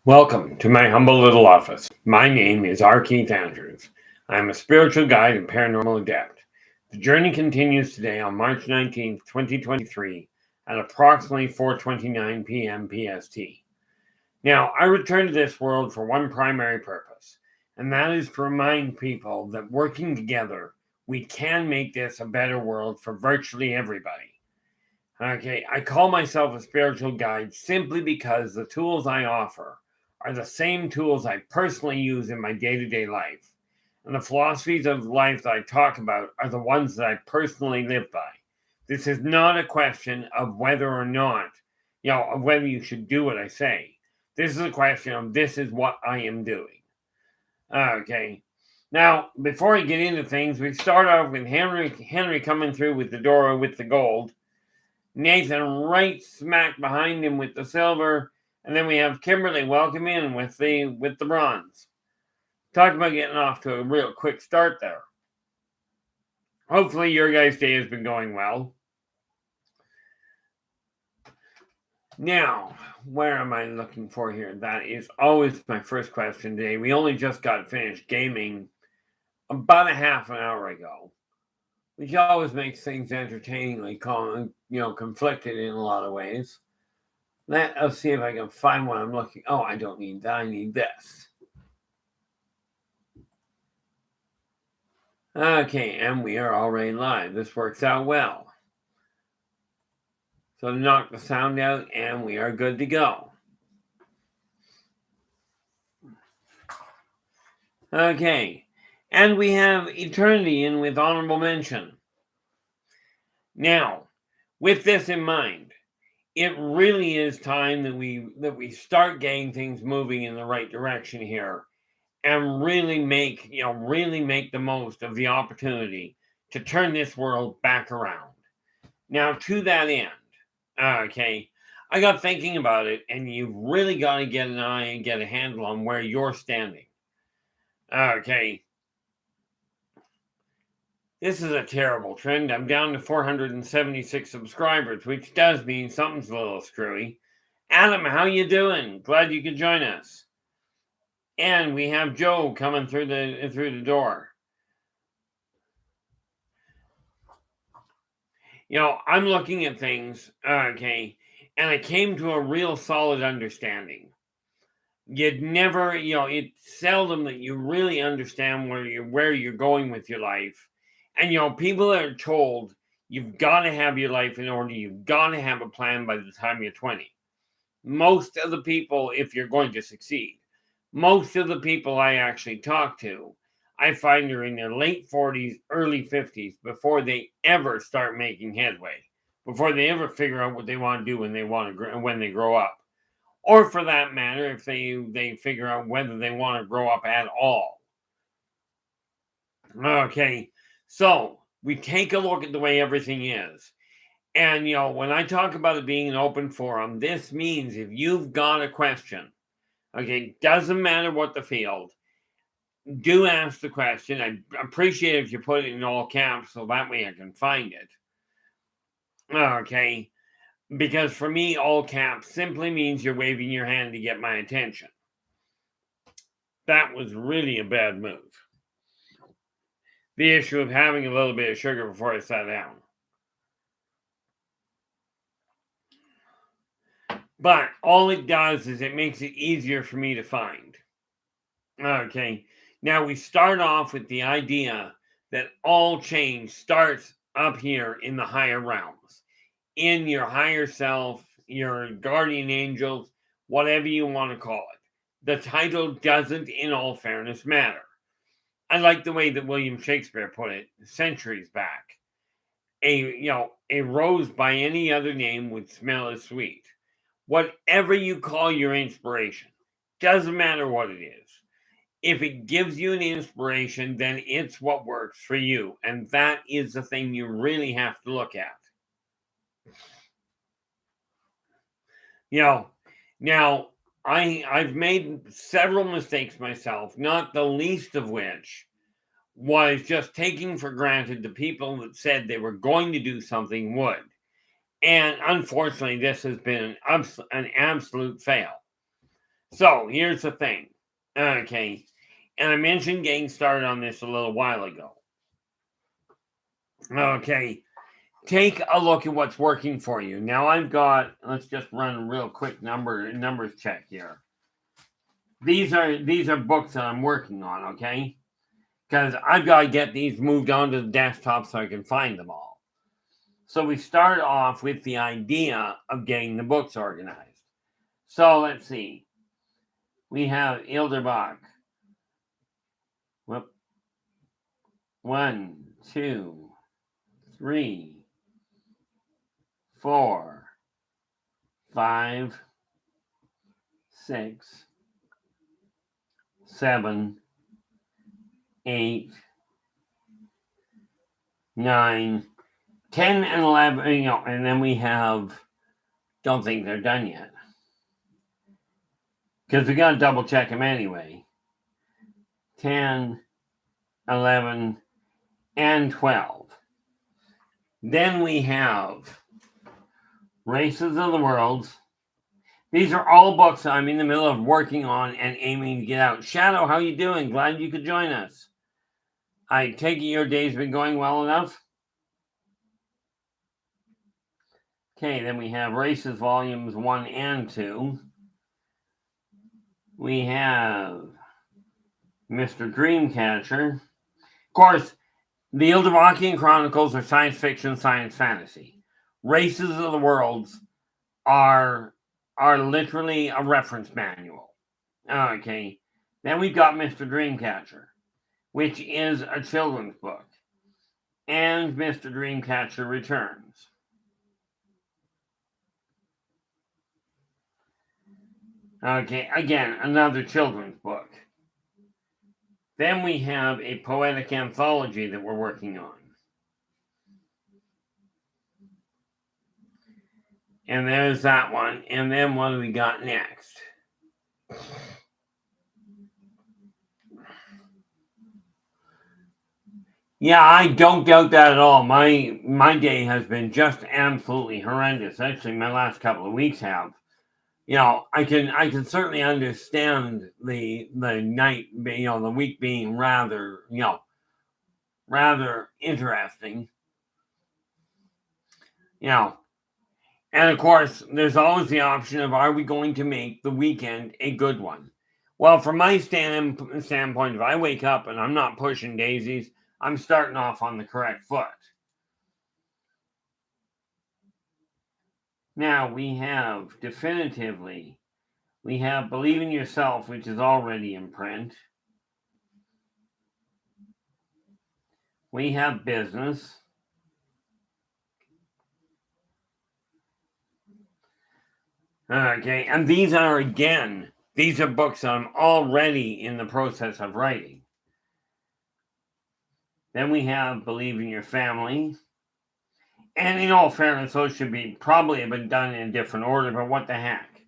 Welcome to my humble little office. My name is R. Keith Andrews. I am a spiritual guide and paranormal adept. The journey continues today on March 19th, 2023 at approximately 4:29 p.m. PST. Now, I return to this world for one primary purpose, and that is to remind people that working together, we can make this a better world for virtually everybody. Okay, I call myself a spiritual guide simply because the tools I offer are the same tools I personally use in my day-to-day life. And the philosophies of life that I talk about are the ones that I personally live by. This is not a question of whether or not, of whether you should do what I say. This is a question of this is what I am doing. Okay. Now, before I get into things, we start off with Henry coming through with the door with the gold. Nathan right smack behind him with the silver, and then we have Kimberly welcome in with the bronze. Talk about getting off to a real quick start there. Hopefully your guys' day has been going well. Now, where am I looking for here? That is always my first question today. We only just got finished gaming about a half an hour ago, which always makes things entertainingly conflicted in a lot of ways. Let's see if I can find what I'm looking. Oh, I don't need that. I need this. Okay, and we are already live. This works out well. So knock the sound out, and we are good to go. Okay, and we have Eternity in with honorable mention. Now, with this in mind, it really is time that we start getting things moving in the right direction here, and really make the most of the opportunity to turn this world back around. Now, to that end, okay, I got thinking about it, and you've really got to get an eye and get a handle on where you're standing. Okay. This is a terrible trend. I'm down to 476 subscribers, which does mean something's a little screwy. Adam, how you doing? Glad you could join us. And we have Joe coming through the door. I'm looking at things, okay, and I came to a real solid understanding. You'd never, it's seldom that you really understand where you're going with your life. And people are told you've got to have your life in order, you've got to have a plan by the time you're 20. Most of the people, if you're going to succeed, most of the people I actually talk to, I find are in their late 40s, early 50s before they ever start making headway, before they ever figure out what they want to do when they grow up. Or for that matter, if they figure out whether they want to grow up at all. Okay, so we take a look at the way everything is. And, when I talk about it being an open forum, this means if you've got a question, okay, doesn't matter what the field, do ask the question. I appreciate if you put it in all caps so that way I can find it. Okay, because for me, all caps simply means you're waving your hand to get my attention. That was really a bad move. The issue of having a little bit of sugar before I sat down. But all it does is it makes it easier for me to find. Okay, now we start off with the idea that all change starts up here in the higher realms, in your higher self, your guardian angels, whatever you want to call it. The title doesn't, in all fairness, matter. I like the way that William Shakespeare put it centuries back. A rose by any other name would smell as sweet. Whatever you call your inspiration, doesn't matter what it is. If it gives you an inspiration, then it's what works for you. And that is the thing you really have to look at. Now, I've made several mistakes myself, not the least of which was just taking for granted the people that said they were going to do something would. And unfortunately, this has been an absolute fail. So here's the thing. Okay. And I mentioned getting started on this a little while ago. Okay. Take a look at what's working for you. Now let's just run a real quick numbers check here. These are books that I'm working on, okay? Because I've got to get these moved onto the desktop so I can find them all. So we start off with the idea of getting the books organized. So let's see. We have Yldrbac. 1, 2, 3, 4, 5, 6, 7, 8, 9, 10, and 11, and then we have, don't think they're done yet. Because we got to double check them anyway. 10, 11, and 12. Then we have Races of the World. These are all books I'm in the middle of working on and aiming to get out. Shadow, how you doing? Glad you could join us. I take it your day's been going well enough? Okay, then we have Races Volumes 1 and 2. We have Mr. Dreamcatcher. Of course, the Yldrbacian Chronicles are science fiction, science fantasy. Races of the Worlds are literally a reference manual. Okay, then we've got Mr. Dreamcatcher, which is a children's book, and Mr. Dreamcatcher Returns. Okay, again, another children's book. Then we have a poetic anthology that we're working on. And there's that one. And then what do we got next? Yeah, I don't doubt that at all. My day has been just absolutely horrendous. Actually, my last couple of weeks have. I can certainly understand the night, the week being rather interesting. And of course, there's always the option of, are we going to make the weekend a good one? Well, from my standpoint, if I wake up and I'm not pushing daisies, I'm starting off on the correct foot. Now we have definitively, we have Believe in Yourself, which is already in print. We have Business. Okay, and these are books I'm already in the process of writing. Then we have Believe in Your Family. And in all fairness, those should probably have been done in a different order, but what the heck?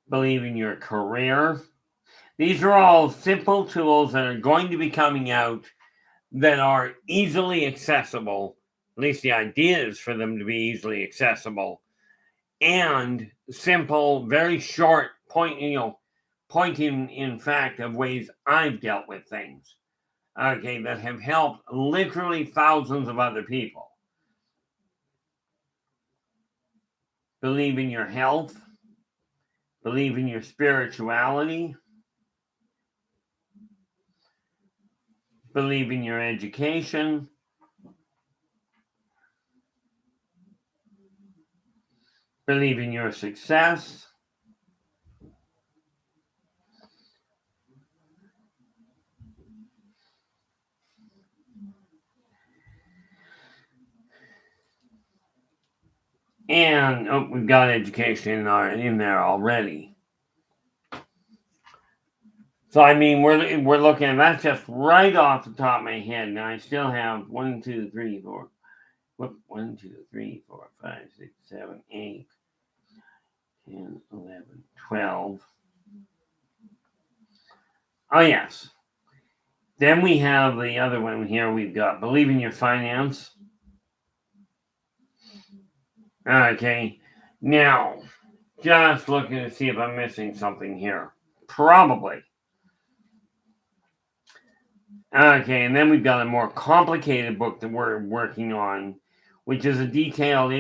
Believe in Your Career. These are all simple tools that are going to be coming out that are easily accessible. At least the idea is for them to be easily accessible. And simple, very short pointing in fact of ways I've dealt with things. Okay, that have helped literally thousands of other people. Believe in Your Health. Believe in Your Spirituality. Believe in Your Education. Believe in Your Success. And we've got education in there already. So I mean, we're looking at that's just right off the top of my head. Now I still have 1, 2, 3, 4. 1, 2, 3, 4, 5, 6, 7, 8, 10, 11, 12. Oh yes. Then we have the other one here. We've got Believe in Your Finance. Okay. Now, Just looking to see if I'm missing something here. Probably. Okay, and then we've got a more complicated book that we're working on, which is a detailed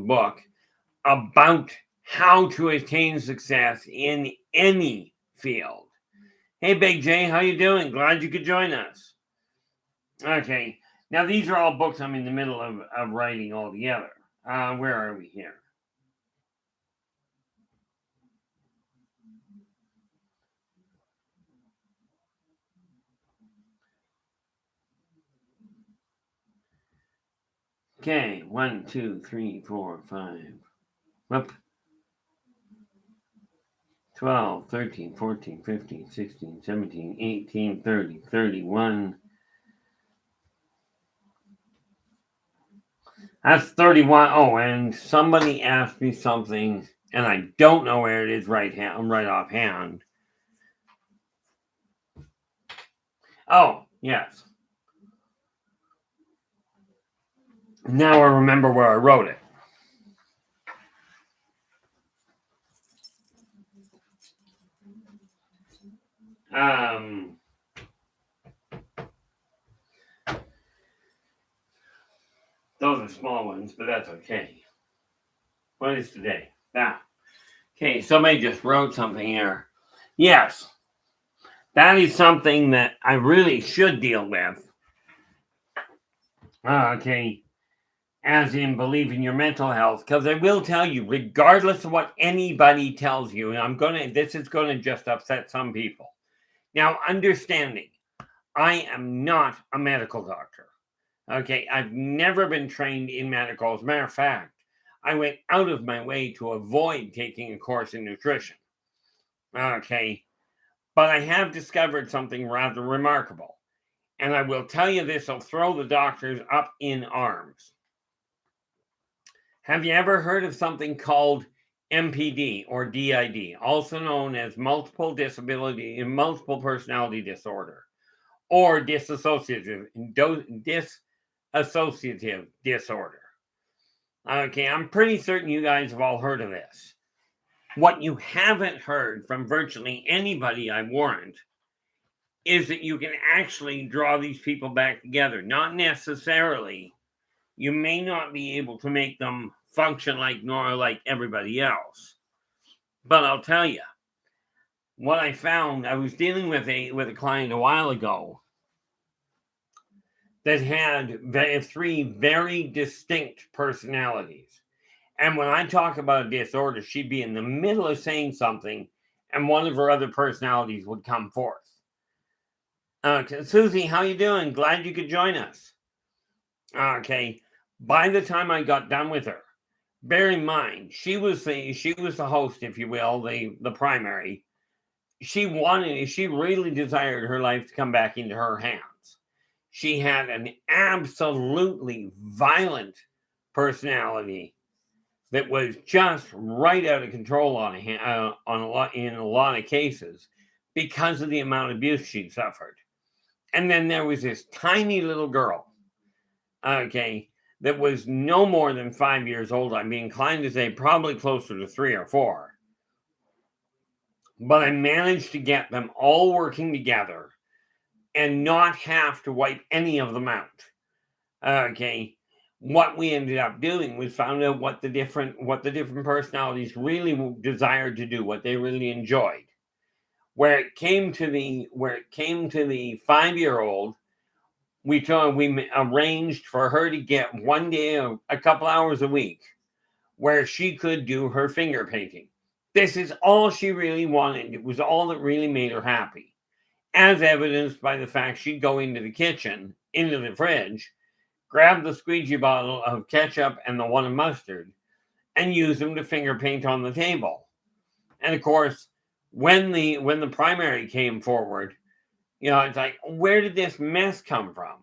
book about how to attain success in any field. Hey, Big J, how you doing? Glad you could join us. Okay, now these are all books I'm in the middle of writing all together. Where are we here? Okay, 1, 2, 3, 4, 5. Whoop. 12, 13, 14, 15, 16, 17, 18, 30, 31. That's 31. Oh, and somebody asked me something, and I don't know where it is right offhand. Oh, yes. Now I remember where I wrote it. Those are small ones, but that's okay. What is today? Okay, somebody just wrote something here. Yes, that is something that I really should deal with. Okay, as in believe in your mental health, because I will tell you, regardless of what anybody tells you, and this is gonna just upset some people. Now, understanding, I am not a medical doctor. Okay, I've never been trained in medical. As a matter of fact, I went out of my way to avoid taking a course in nutrition. Okay, but I have discovered something rather remarkable. And I will tell you this will throw the doctors up in arms. Have you ever heard of something called MPD or DID, also known as multiple personality disorder, or dissociative disorder? Okay, I'm pretty certain you guys have all heard of this. What you haven't heard from virtually anybody I warned is that you can actually draw these people back together. Not necessarily. You may not be able to make them function like everybody else. But I'll tell you, what I found, I was dealing with a client a while ago that had three very distinct personalities. And when I talk about a disorder, she'd be in the middle of saying something, and one of her other personalities would come forth. Susie, how you doing? Glad you could join us. Okay. By the time I got done with her, bear in mind, she was the host, if you will, the primary. She really desired her life to come back into her hands. She had an absolutely violent personality that was just right out of control in a lot of cases because of the amount of abuse she'd suffered. And then there was this tiny little girl, okay, that was no more than 5 years old. I'd be inclined to say probably closer to 3 or 4. But I managed to get them all working together and not have to wipe any of them out. Okay. What we ended up doing was found out what the different personalities really desired to do, what they really enjoyed. Where it came to the 5-year-old, we arranged for her to get one day, a couple hours a week, where she could do her finger painting. This is all she really wanted. It was all that really made her happy, as evidenced by the fact she'd go into the kitchen, into the fridge, grab the squeegee bottle of ketchup and the one of mustard, and use them to finger paint on the table. And of course, when the primary came forward, it's like, where did this mess come from?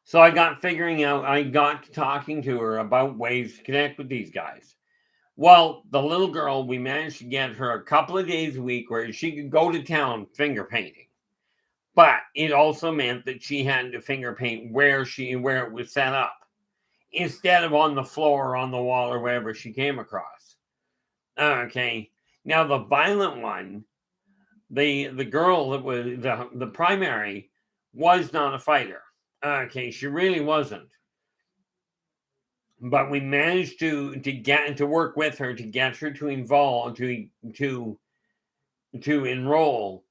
So I got to talking to her about ways to connect with these guys. Well, the little girl, we managed to get her a couple of days a week where she could go to town finger painting. But it also meant that she had to finger paint where it was set up. instead of on the floor or on the wall or wherever she came across. Okay. Now the violent one, the girl that was the primary, was not a fighter. Okay, she really wasn't. But we managed to get to work with her to get her to involve to enroll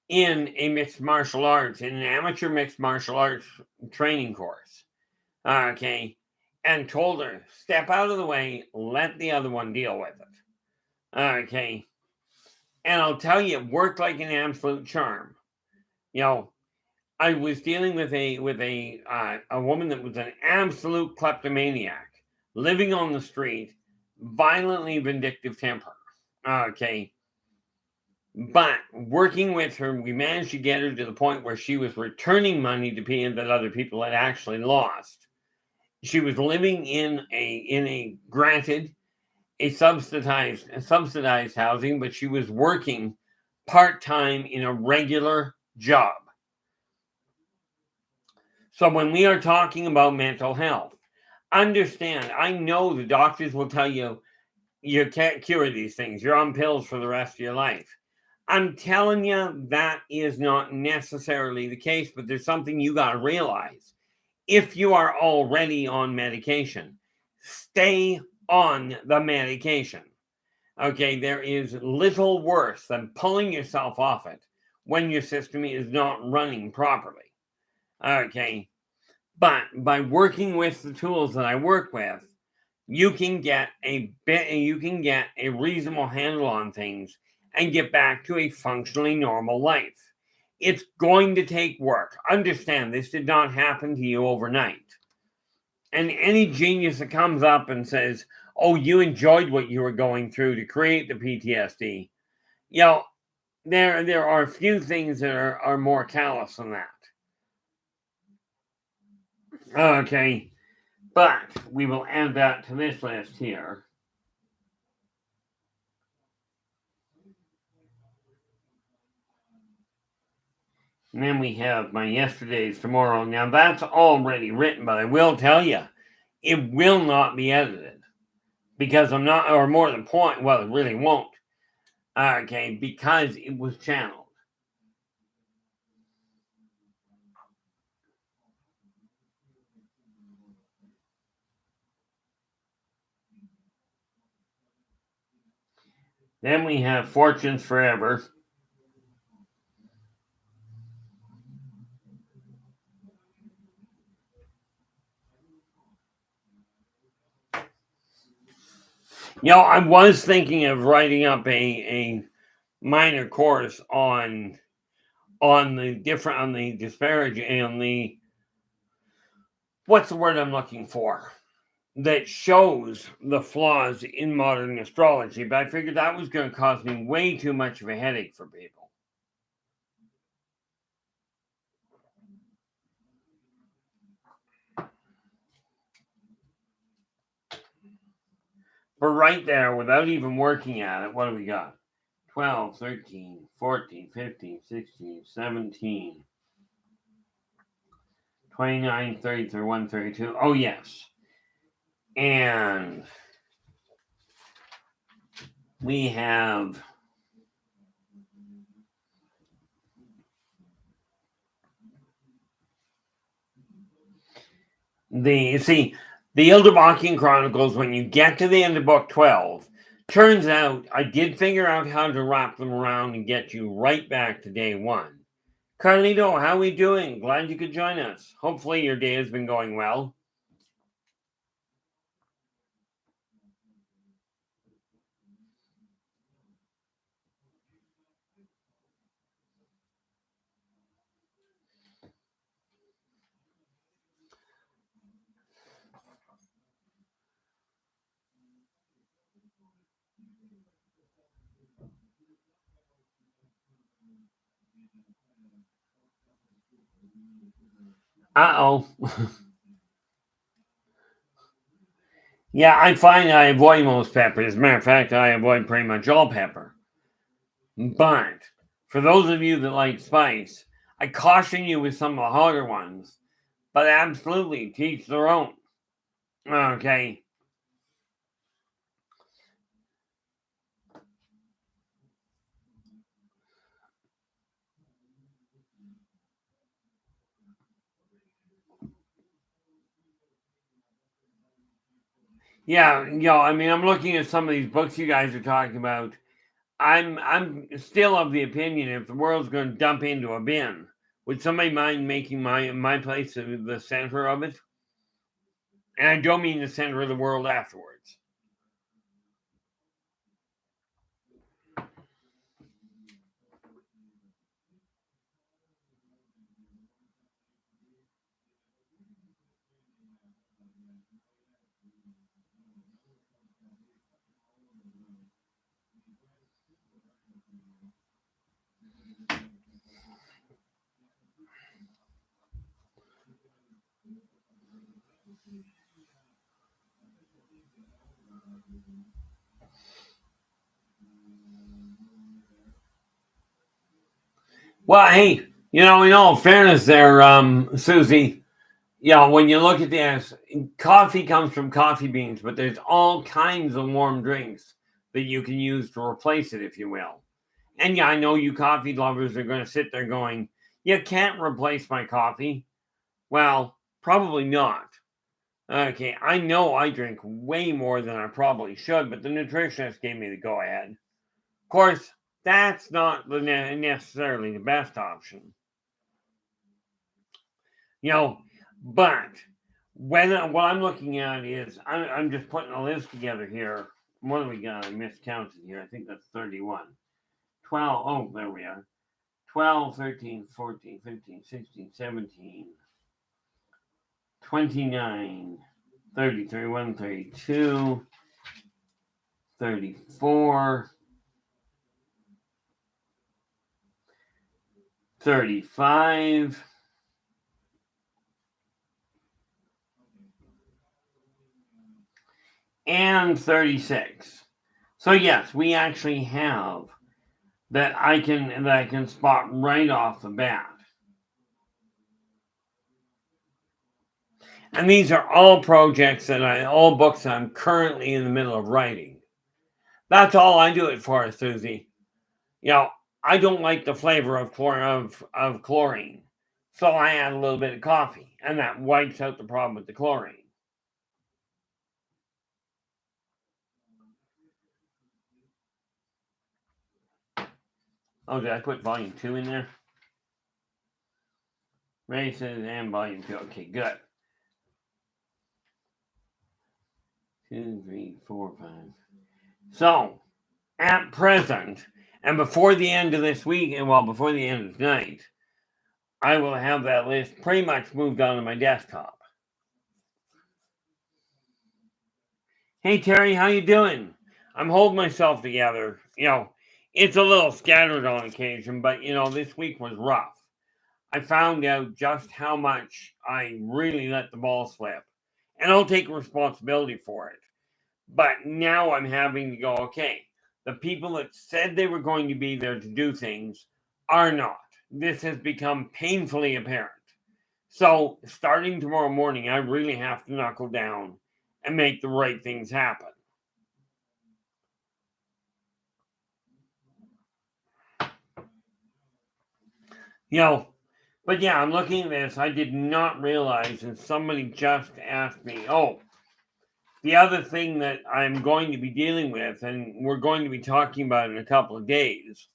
in a mixed martial arts, in an amateur mixed martial arts training course. Okay, and told her, step out of the way, let the other one deal with it. Okay, and I'll tell you, it worked like an absolute charm. You know, I was dealing with a woman that was an absolute kleptomaniac, living on the street, violently vindictive temper. Okay, but working with her, we managed to get her to the point where she was returning money to pay that other people had actually lost. She was living in a granted a subsidized housing, but she was working part-time in a regular job. So when we are talking about mental health, understand, I know the doctors will tell you you can't cure these things. You're on pills for the rest of your life. I'm telling you that is not necessarily the case, but there's something you got to realize. If you are already on medication, stay on the medication. Okay, there is little worse than pulling yourself off it when your system is not running properly. Okay, but by working with the tools that I work with, you can get a reasonable handle on things and get back to a functionally normal life. It's going to take work. Understand, this did not happen to you overnight. And any genius that comes up and says, oh, you enjoyed what you were going through to create the PTSD, you know, there are a few things that are more callous than that. Okay, but we will add that to this list here. And then we have my yesterdays tomorrow. Now that's already written, but I will tell you, it will not be edited because I'm not, or more than point. Well, it really won't. Okay, because it was channeled. Then we have Fortunes Forever. You know, I was thinking of writing up a minor course on the disparaging, on the, what's the word I'm looking for, that shows the flaws in modern astrology, but I figured that was going to cause me way too much of a headache for people. But right there, without even working at it, what do we got? 12, 13, 14, 15, 16, 17, 29, 30, 31, 32. Oh, yes. And we have the Yldrbacian Chronicles. When you get to the end of book 12, turns out I did figure out how to wrap them around and get you right back to day one. Carlito, how are we doing? Glad you could join us. Hopefully your day has been going well. Uh-oh. Yeah, I find I avoid most peppers. As a matter of fact, I avoid pretty much all pepper. But for those of you that like spice, I caution you with some of the hotter ones. But absolutely, to each their own. Okay. Yeah, I mean, I'm looking at some of these books you guys are talking about. I'm still of the opinion if the world's going to dump into a bin, would somebody mind making my place the center of it? And I don't mean the center of the world afterwards. Well, hey, in all fairness, there, Susie, when you look at this, coffee comes from coffee beans, but there's all kinds of warm drinks that you can use to replace it, if you will. And I know you coffee lovers are going to sit there going, you can't replace my coffee. Well, probably not. Okay, I know I drink way more than I probably should, but the nutritionist gave me the go ahead. Of course, that's not necessarily the best option. But what I'm looking at is I'm just putting a list together here. What do we got? I miscounted here. I think that's 31. 12. Oh, there we are. 12, 13, 14, 15, 16, 17, 29, 30, 31, 32, 34, 35, and 36. So yes, we actually have that I can spot right off the bat. And these are all projects all books I'm currently in the middle of writing. That's all I do it for, Susie. I don't like the flavor of chlorine, so I add a little bit of coffee, and that wipes out the problem with the chlorine. Oh, did I put volume 2 in there? Races and volume 2. Okay, good. 2, 3, 4, 5. So, at present, and before the end of this week, and before the end of tonight, I will have that list pretty much moved onto my desktop. Hey Terry, how you doing? I'm holding myself together. It's a little scattered on occasion, but this week was rough. I found out just how much I really let the ball slip, and I'll take responsibility for it. But now I'm having to go, okay, the people that said they were going to be there to do things are not. This has become painfully apparent. So starting tomorrow morning, I really have to knuckle down and make the right things happen. But yeah, I'm looking at this. I did not realize, and somebody just asked me, the other thing that I'm going to be dealing with, and we're going to be talking about in a couple of days,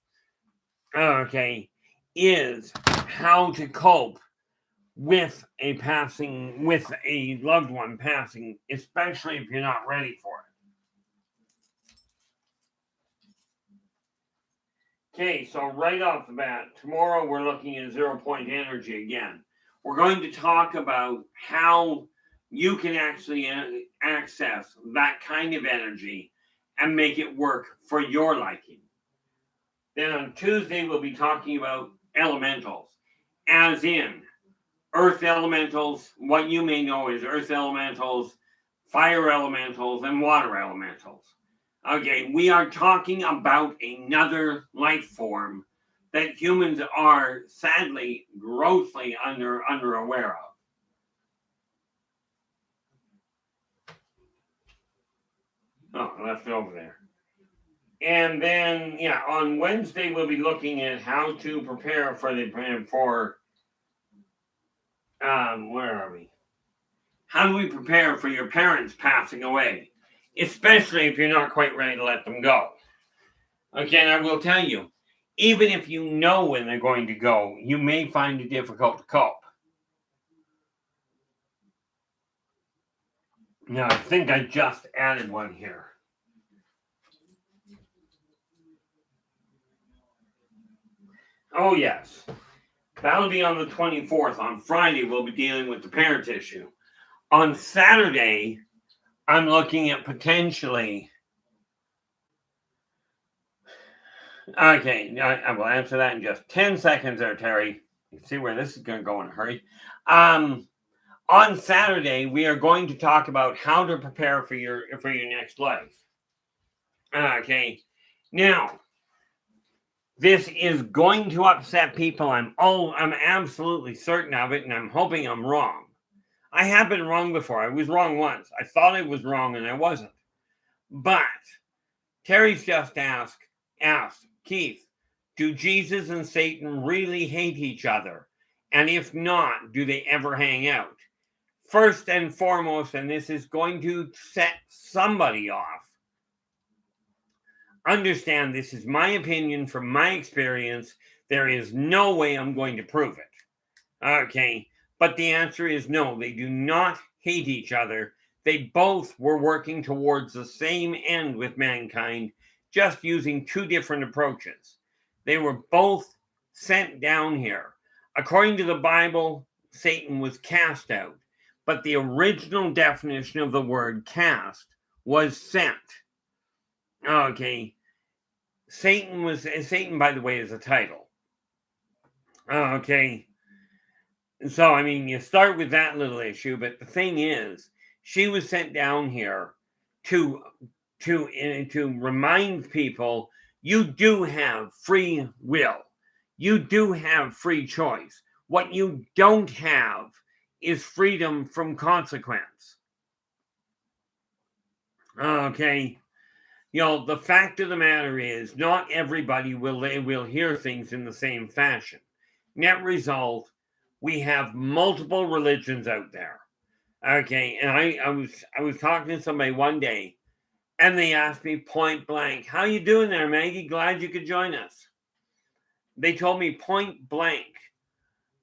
okay, is how to cope with with a loved one passing, especially if you're not ready for it. Okay, so right off the bat, tomorrow we're looking at 0 point energy again. We're going to talk about how you can actually access that kind of energy and make it work for your liking. Then on Tuesday, we'll be talking about elementals, as in earth elementals, what you may know as earth elementals, fire elementals, and water elementals. Okay, we are talking about another life form that humans are sadly grossly under aware of. Oh, I left it over there. And then, yeah, on Wednesday we'll be looking at how to prepare where are we? How do we prepare for your parents passing away, especially if you're not quite ready to let them go? Again, I will tell you, even if you know when they're going to go, you may find it difficult to cope. Now, I think I just added one here. Oh, yes. That'll be on the 24th. On Friday, we'll be dealing with the parent issue. On Saturday, I'm looking at potentially... Okay, I will answer that in just 10 seconds there, Terry. You can see where this is going to go in a hurry. On Saturday, we are going to talk about how to prepare for your next life. Okay, now this is going to upset people. I'm absolutely certain of it, and I'm hoping I'm wrong. I have been wrong before. I was wrong once. I thought I was wrong, and I wasn't. But Terry's just asked, Keith, do Jesus and Satan really hate each other? And if not, do they ever hang out? First and foremost, and this is going to set somebody off, understand this is my opinion from my experience. There is no way I'm going to prove it. Okay, but the answer is no, they do not hate each other. They both were working towards the same end with mankind, just using two different approaches. They were both sent down here. According to the Bible, Satan was cast out, but the original definition of the word cast was sent. Okay. Satan, by the way, is a title. Okay. So, I mean, you start with that little issue, but the thing is, she was sent down here to remind people you do have free will. You do have free choice. What you don't have is freedom from consequence. Okay. You know, the fact of the matter is, not everybody will hear things in the same fashion. Net result, we have multiple religions out there. Okay, and I was talking to somebody one day, and they asked me point blank, "How you doing there, Maggie? Glad you could join us." They told me point blank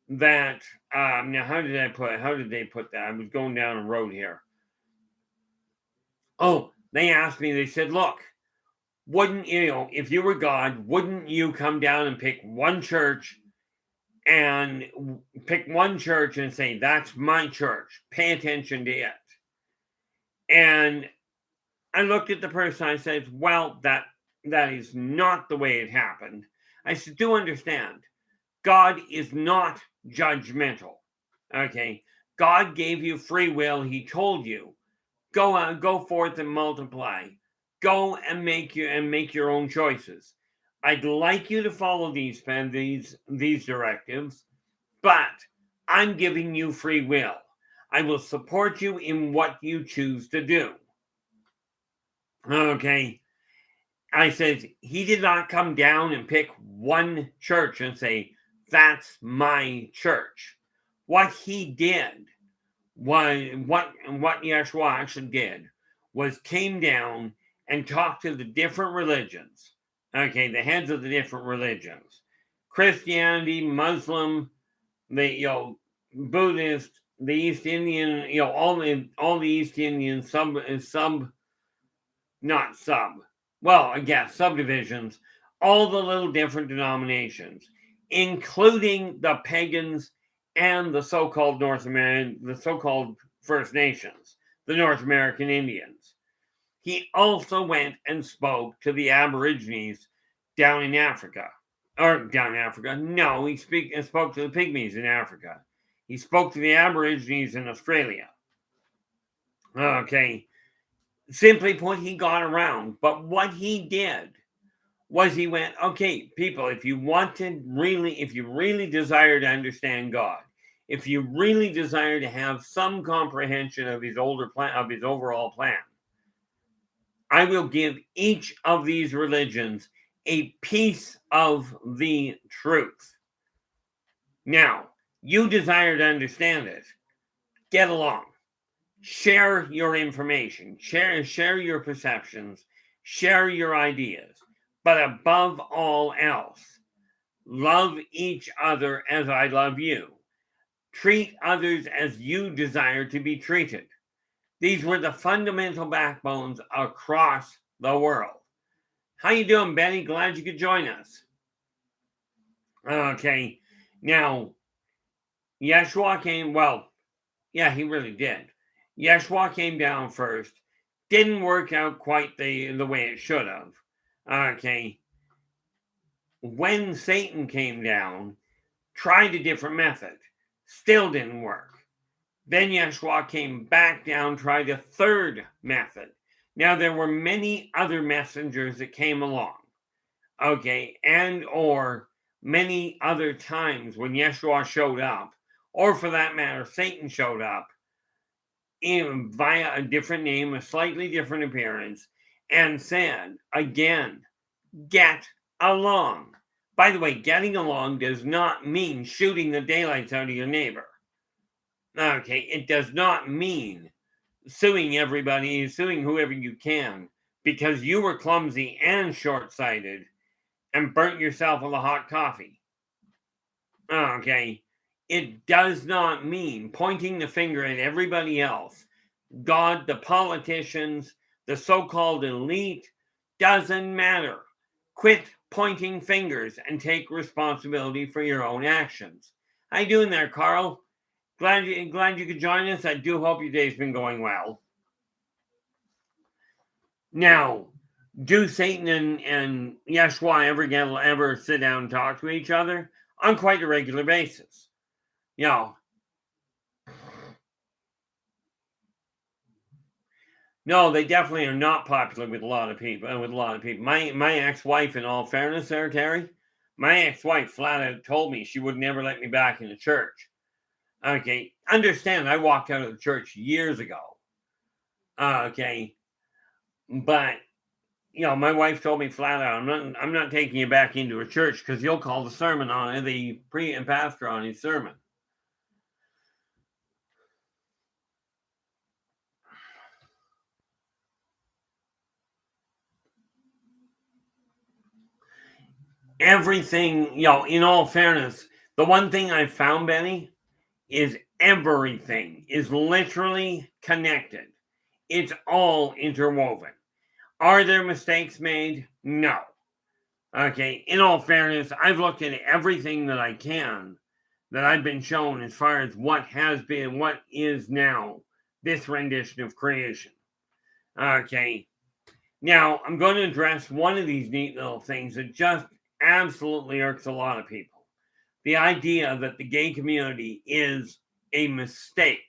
that now how did they put that? I was going down a road here. Oh, they asked me. They said, "Look, wouldn't you, if you were God, wouldn't you come down and pick one church and say, that's my church. Pay attention to it." And I looked at the person. I said, well, that is not the way it happened. I said, do understand, God is not judgmental. Okay. God gave you free will. He told you, go forth and multiply. Go and make your own choices. I'd like you to follow these directives, but I'm giving you free will. I will support you in what you choose to do. Okay. I said, he did not come down and pick one church and say, that's my church. What he did was, what Yeshua actually did was came down and talked to the different religions. Okay, the heads of the different religions. Christianity, Muslim, Buddhist, the East Indian, all the East Indian subdivisions, all the little different denominations, including the pagans and the so-called First Nations, the North American Indians. He also went and spoke to the Aborigines down in Africa. No, he spoke to the Pygmies in Africa. He spoke to the Aborigines in Australia. Okay. Simply put, he got around. But what he did was he went, okay, people, if you really desire to understand God, if you really desire to have some comprehension of his overall plan, I will give each of these religions a piece of the truth. Now, you desire to understand it. Get along. Share your information. Share your perceptions. Share your ideas. But above all else, love each other as I love you. Treat others as you desire to be treated. These were the fundamental backbones across the world. How you doing, Benny? Glad you could join us. Okay. Now, Yeshua came, well, yeah, he really did. Yeshua came down first. Didn't work out quite the way it should have. Okay. When Satan came down, tried a different method. Still didn't work. Then Yeshua came back down, tried a third method. Now, there were many other messengers that came along. Okay. And or many other times when Yeshua showed up, or for that matter, Satan showed up via a different name, a slightly different appearance, and said, again, get along. By the way, getting along does not mean shooting the daylights out of your neighbor. Okay, it does not mean suing everybody, suing whoever you can, because you were clumsy and short-sighted and burnt yourself with a hot coffee. Okay, it does not mean pointing the finger at everybody else. God, the politicians, the so-called elite, doesn't matter. Quit pointing fingers and take responsibility for your own actions. How you doing there, Carl? Glad you could join us. I do hope your day's been going well. Now, do Satan and Yeshua ever sit down and talk to each other? On quite a regular basis. You know, no, they definitely are not popular with a lot of people. My ex-wife, in all fairness, there, Terry, my ex-wife flat out told me she would never let me back in the church. Okay, understand, I walked out of the church years ago. Okay, but my wife told me flat out, I'm not taking you back into a church because you'll call the sermon on the pre and pastor on his sermon. Everything, in all fairness, the one thing I've found, Benny, is everything is literally connected. It's all interwoven. Are there mistakes made? No. Okay, in all fairness, I've looked at everything that I can that I've been shown as far as what has been, what is now this rendition of creation. Okay, now I'm going to address one of these neat little things that just absolutely irks a lot of people. The idea that the gay community is a mistake,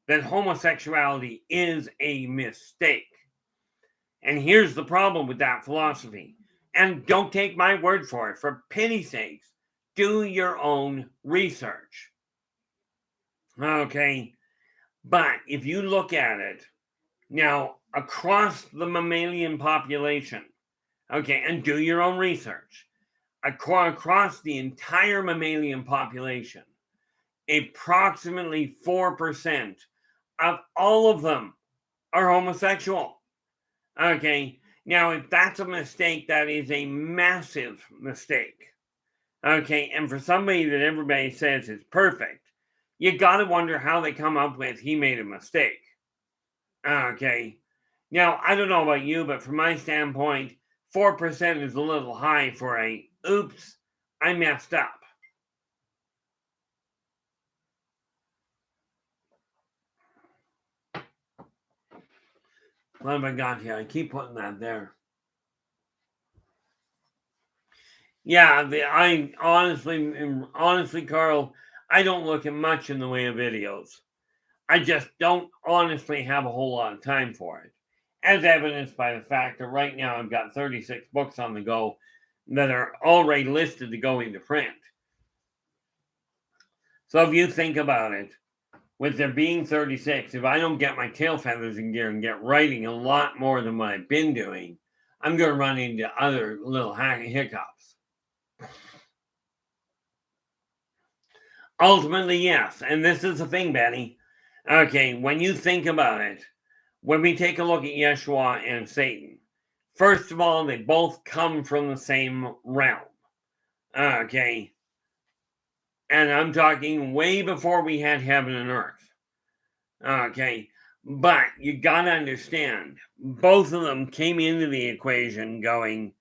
that homosexuality is a mistake. And here's the problem with that philosophy. And don't take my word for it. For pity's sakes, do your own research. Okay. But if you look at it now across the mammalian population, okay, and do your own research, across the entire mammalian population, approximately 4% of all of them are homosexual. Okay, now if that's a mistake, that is a massive mistake. Okay, and for somebody that everybody says is perfect, you got to wonder how they come up with he made a mistake. Okay, now I don't know about you, but from my standpoint, 4% is a little high for a oops, I messed up. What have I got here? I keep putting that there. Yeah, I honestly, Carl, I don't look at much in the way of videos. I just don't honestly have a whole lot of time for it, as evidenced by the fact that right now I've got 36 books on the go that are already listed to go into print. So if you think about it, with there being 36, if I don't get my tail feathers in gear and get writing a lot more than what I've been doing, I'm going to run into other little hiccups. Ultimately, yes. And this is the thing, Benny. Okay, when you think about it, when we take a look at Yeshua and Satan, first of all, they both come from the same realm. Okay. And I'm talking way before we had heaven and earth. Okay. But you got to understand, both of them came into the equation going,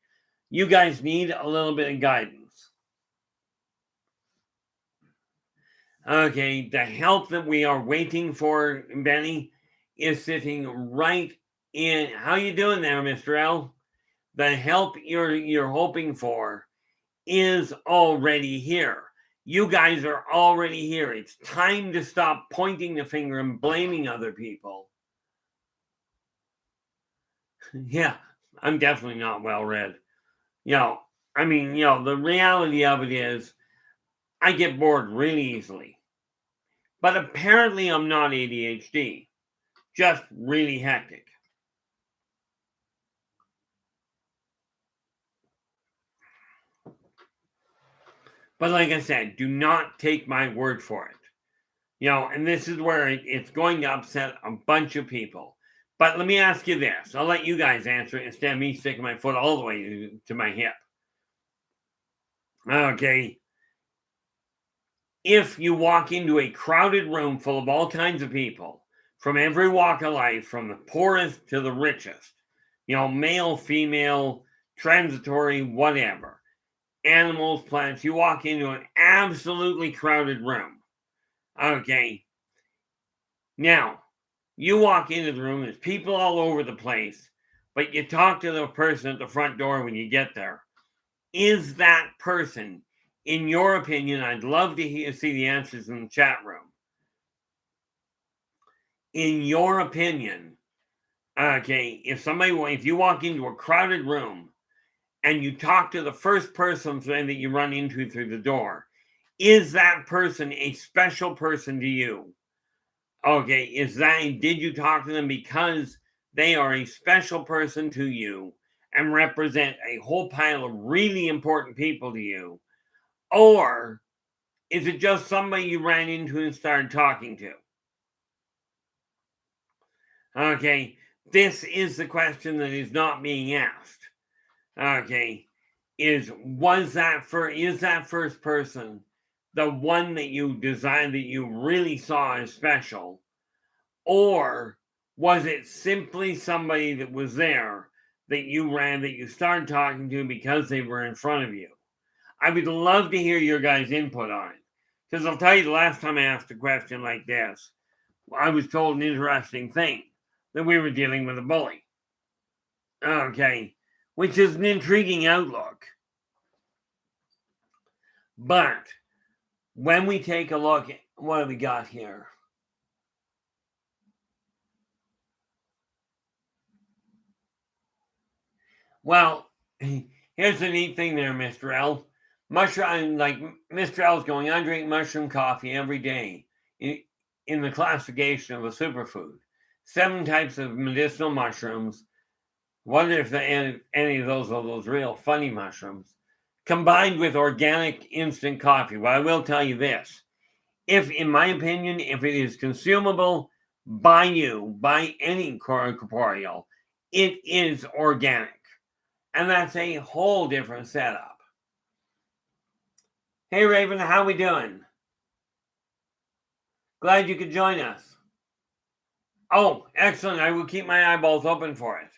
you guys need a little bit of guidance. Okay. The help that we are waiting for, Benny, is sitting right in. How you doing there, Mr. L? The help you're hoping for is already here. You guys are already here. It's time to stop pointing the finger and blaming other people. Yeah, I'm definitely not well read. The reality of it is I get bored really easily. But apparently I'm not ADHD, just really hectic. But like I said, do not take my word for it. And this is where it's going to upset a bunch of people. But let me ask you this. I'll let you guys answer it instead of me sticking my foot all the way to my hip. Okay. If you walk into a crowded room full of all kinds of people, from every walk of life, from the poorest to the richest, male, female, transitory, whatever, animals, plants, you walk into an absolutely crowded room. Okay. Now, you walk into the room, there's people all over the place, but you talk to the person at the front door when you get there. Is that person, in your opinion, I'd love to see the answers in the chat room. In your opinion, okay, if you walk into a crowded room and you talk to the first person that you run into through the door, is that person a special person to you? Okay, did you talk to them because they are a special person to you and represent a whole pile of really important people to you? Or is it just somebody you ran into and started talking to? Okay, this is the question that is not being asked. Okay, is that first person the one that you designed, that you really saw as special? Or was it simply somebody that was there that you started talking to because they were in front of you? I would love to hear your guys' input on it. Because I'll tell you, the last time I asked a question like this, I was told an interesting thing, that we were dealing with a bully. Okay, which is an intriguing outlook. But when we take a look at what have we got here? Well, here's the neat thing there, Mr. L. Mushroom, like Mr. L's going, I drink mushroom coffee every day in the classification of a superfood. 7 types of medicinal mushrooms. Wonder if any of those are those real funny mushrooms. Combined with organic instant coffee. Well, I will tell you this. In my opinion, if it is consumable by any corporeal, it is organic. And that's a whole different setup. Hey, Raven, how we doing? Glad you could join us. Oh, excellent. I will keep my eyeballs open for it.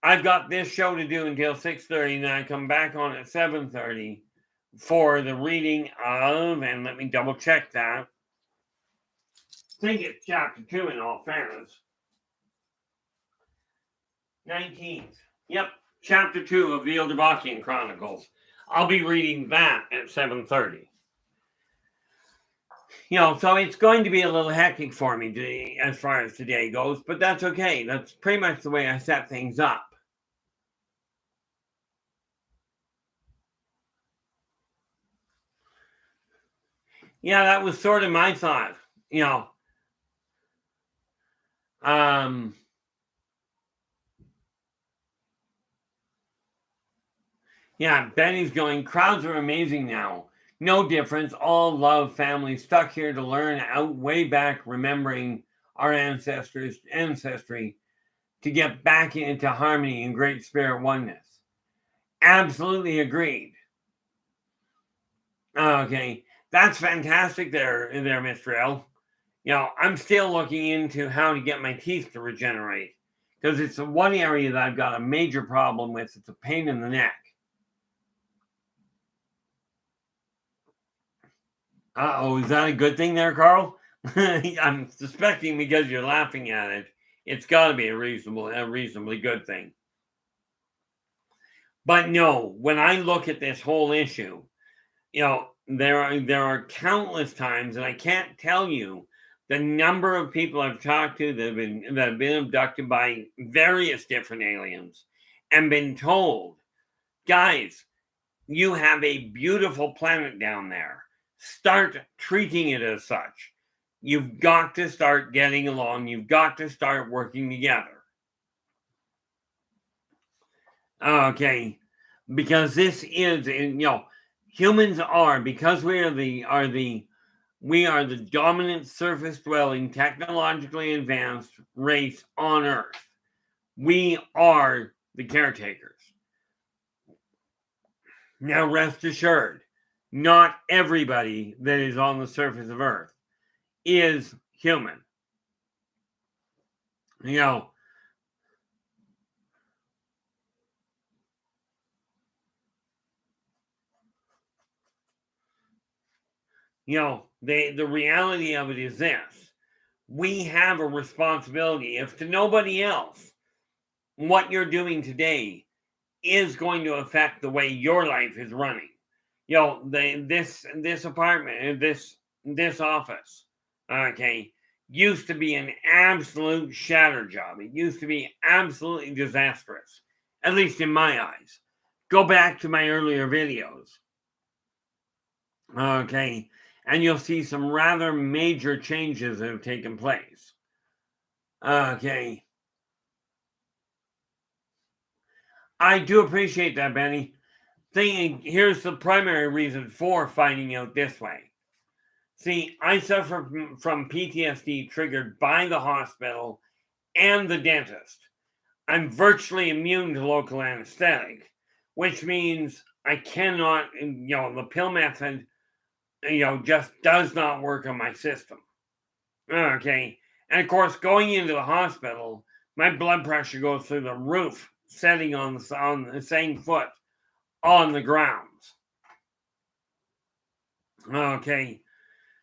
I've got this show to do until 6:30, and then I come back on at 7:30 for the reading of, and let me double check that. I think it's chapter 2 in all fairness. 19th. Yep, chapter 2 of the Yldrbac Chronicles. I'll be reading that at 7:30. So it's going to be a little hectic for me today, as far as today goes, but that's okay. That's pretty much the way I set things up. Yeah, that was sort of my thought. Yeah, Benny's going, crowds are amazing now. No difference. All love, family, stuck here to learn out way back, remembering our ancestry to get back into harmony and great spirit oneness. Absolutely agreed. Okay, that's fantastic there, Mr. L. I'm still looking into how to get my teeth to regenerate because it's the one area that I've got a major problem with. It's a pain in the neck. Uh-oh, is that a good thing there, Carl? I'm suspecting because you're laughing at it, it's got to be a reasonably good thing. But no, when I look at this whole issue, there are countless times, and I can't tell you the number of people I've talked to that have been abducted by various different aliens and been told, guys, you have a beautiful planet down there. Start treating it as such. You've got to start getting along. You've got to start working together. Okay, because this is, humans are, because we are the dominant surface dwelling, technologically advanced race on Earth. We are the caretakers. Now, rest assured, not everybody that is on the surface of Earth is human. The reality of it is this. We have a responsibility, if to nobody else, what you're doing today is going to affect the way your life is running. This apartment, this office, okay, used to be an absolute shatter job. It used to be absolutely disastrous, at least in my eyes. Go back to my earlier videos, okay, and you'll see some rather major changes that have taken place. Okay. I do appreciate that, Benny. Here's the primary reason for finding out this way. See, I suffer from PTSD triggered by the hospital and the dentist. I'm virtually immune to local anesthetic, which means I cannot, the pill method, just does not work on my system. Okay. And of course, going into the hospital, my blood pressure goes through the roof, sitting on the same foot on the ground. Okay.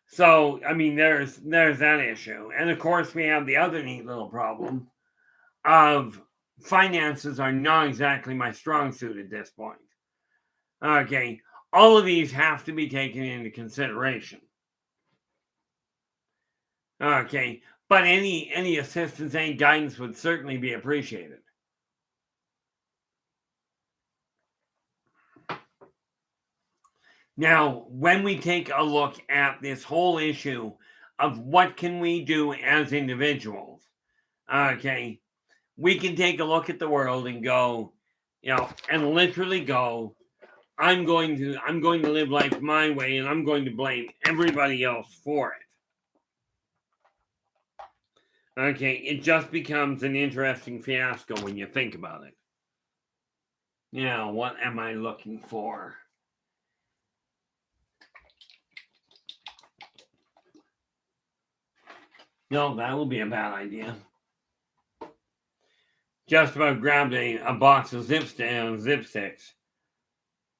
So, I mean, there's that issue. And of course, we have the other neat little problem of finances are not exactly my strong suit at this point. Okay. All of these have to be taken into consideration. Okay. But any assistance, any guidance would certainly be appreciated. Now, when we take a look at this whole issue of what can we do as individuals, okay, we can take a look at the world and go, and literally go, I'm going to live life my way, and I'm going to blame everybody else for it. Okay, it just becomes an interesting fiasco when you think about it. Now, what am I looking for? No, that will be a bad idea. Just about grabbed a box of zip sticks.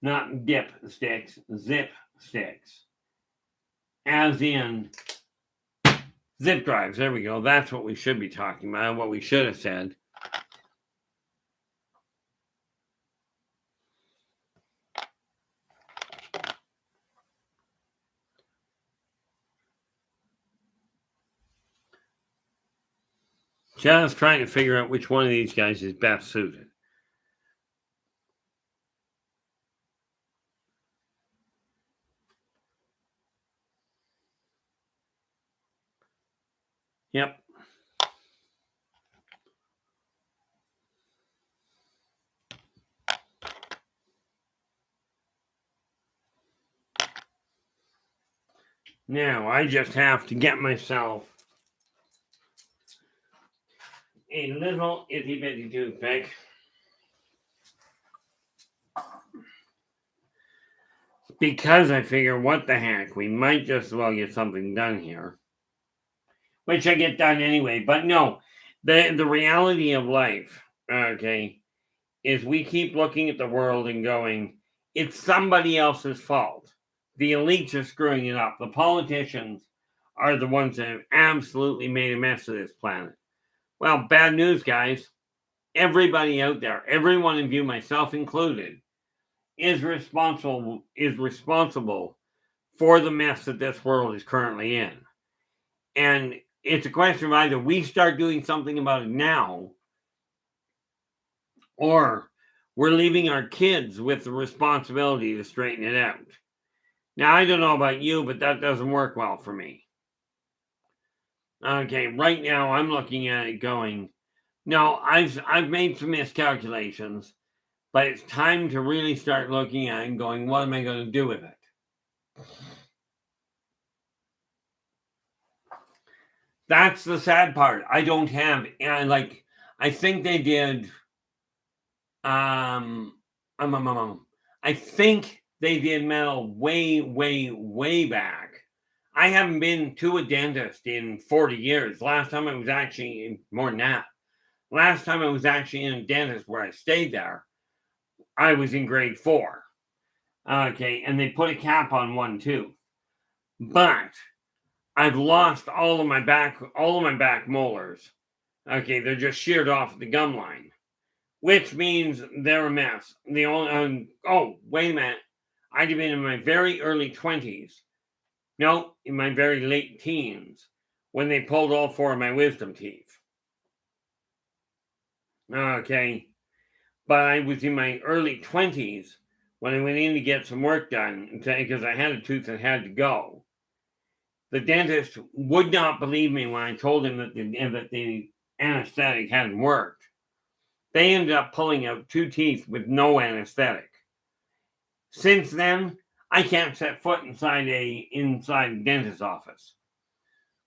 Not dip sticks, zip sticks. As in zip drives. There we go. That's what we should be talking about, what we should have said. Just trying to figure out which one of these guys is best suited. Yep. Now, I just have to get myself a little itty bitty toothpick. Because I figure, what the heck, we might just as well get something done here. Which I get done anyway. But no, the reality of life, okay, is we keep looking at the world and going, it's somebody else's fault. The elites are screwing it up. The politicians are the ones that have absolutely made a mess of this planet. Well, bad news, guys. Everybody out there, everyone of you, myself included, is responsible for the mess that this world is currently in. And it's a question of either we start doing something about it now, or we're leaving our kids with the responsibility to straighten it out. Now, I don't know about you, but that doesn't work well for me. Okay, right now I'm looking at it going, no, I've made some miscalculations, but it's time to really start looking at it and going, what am I going to do with it? That's the sad part. I don't have, and like, I think they did, I think they did metal way back. I haven't been to a dentist in 40 years. Last time I was actually, more than that. Last time I was actually in a dentist where I stayed there, I was in grade 4. Okay, and they put a cap on one tooth. But I've lost all of my back molars. Okay, they're just sheared off the gum line, which means they're a mess. The only oh, wait a minute, I'd have been in my very early 20s. No, in my very late teens when they pulled all 4 of my wisdom teeth. Okay, but I was in my early 20s when I went in to get some work done because I had a tooth that had to go. The dentist would not believe me when I told him that the anesthetic hadn't worked. They ended up pulling out 2 teeth with no anesthetic. Since then, I can't set foot inside a dentist's office.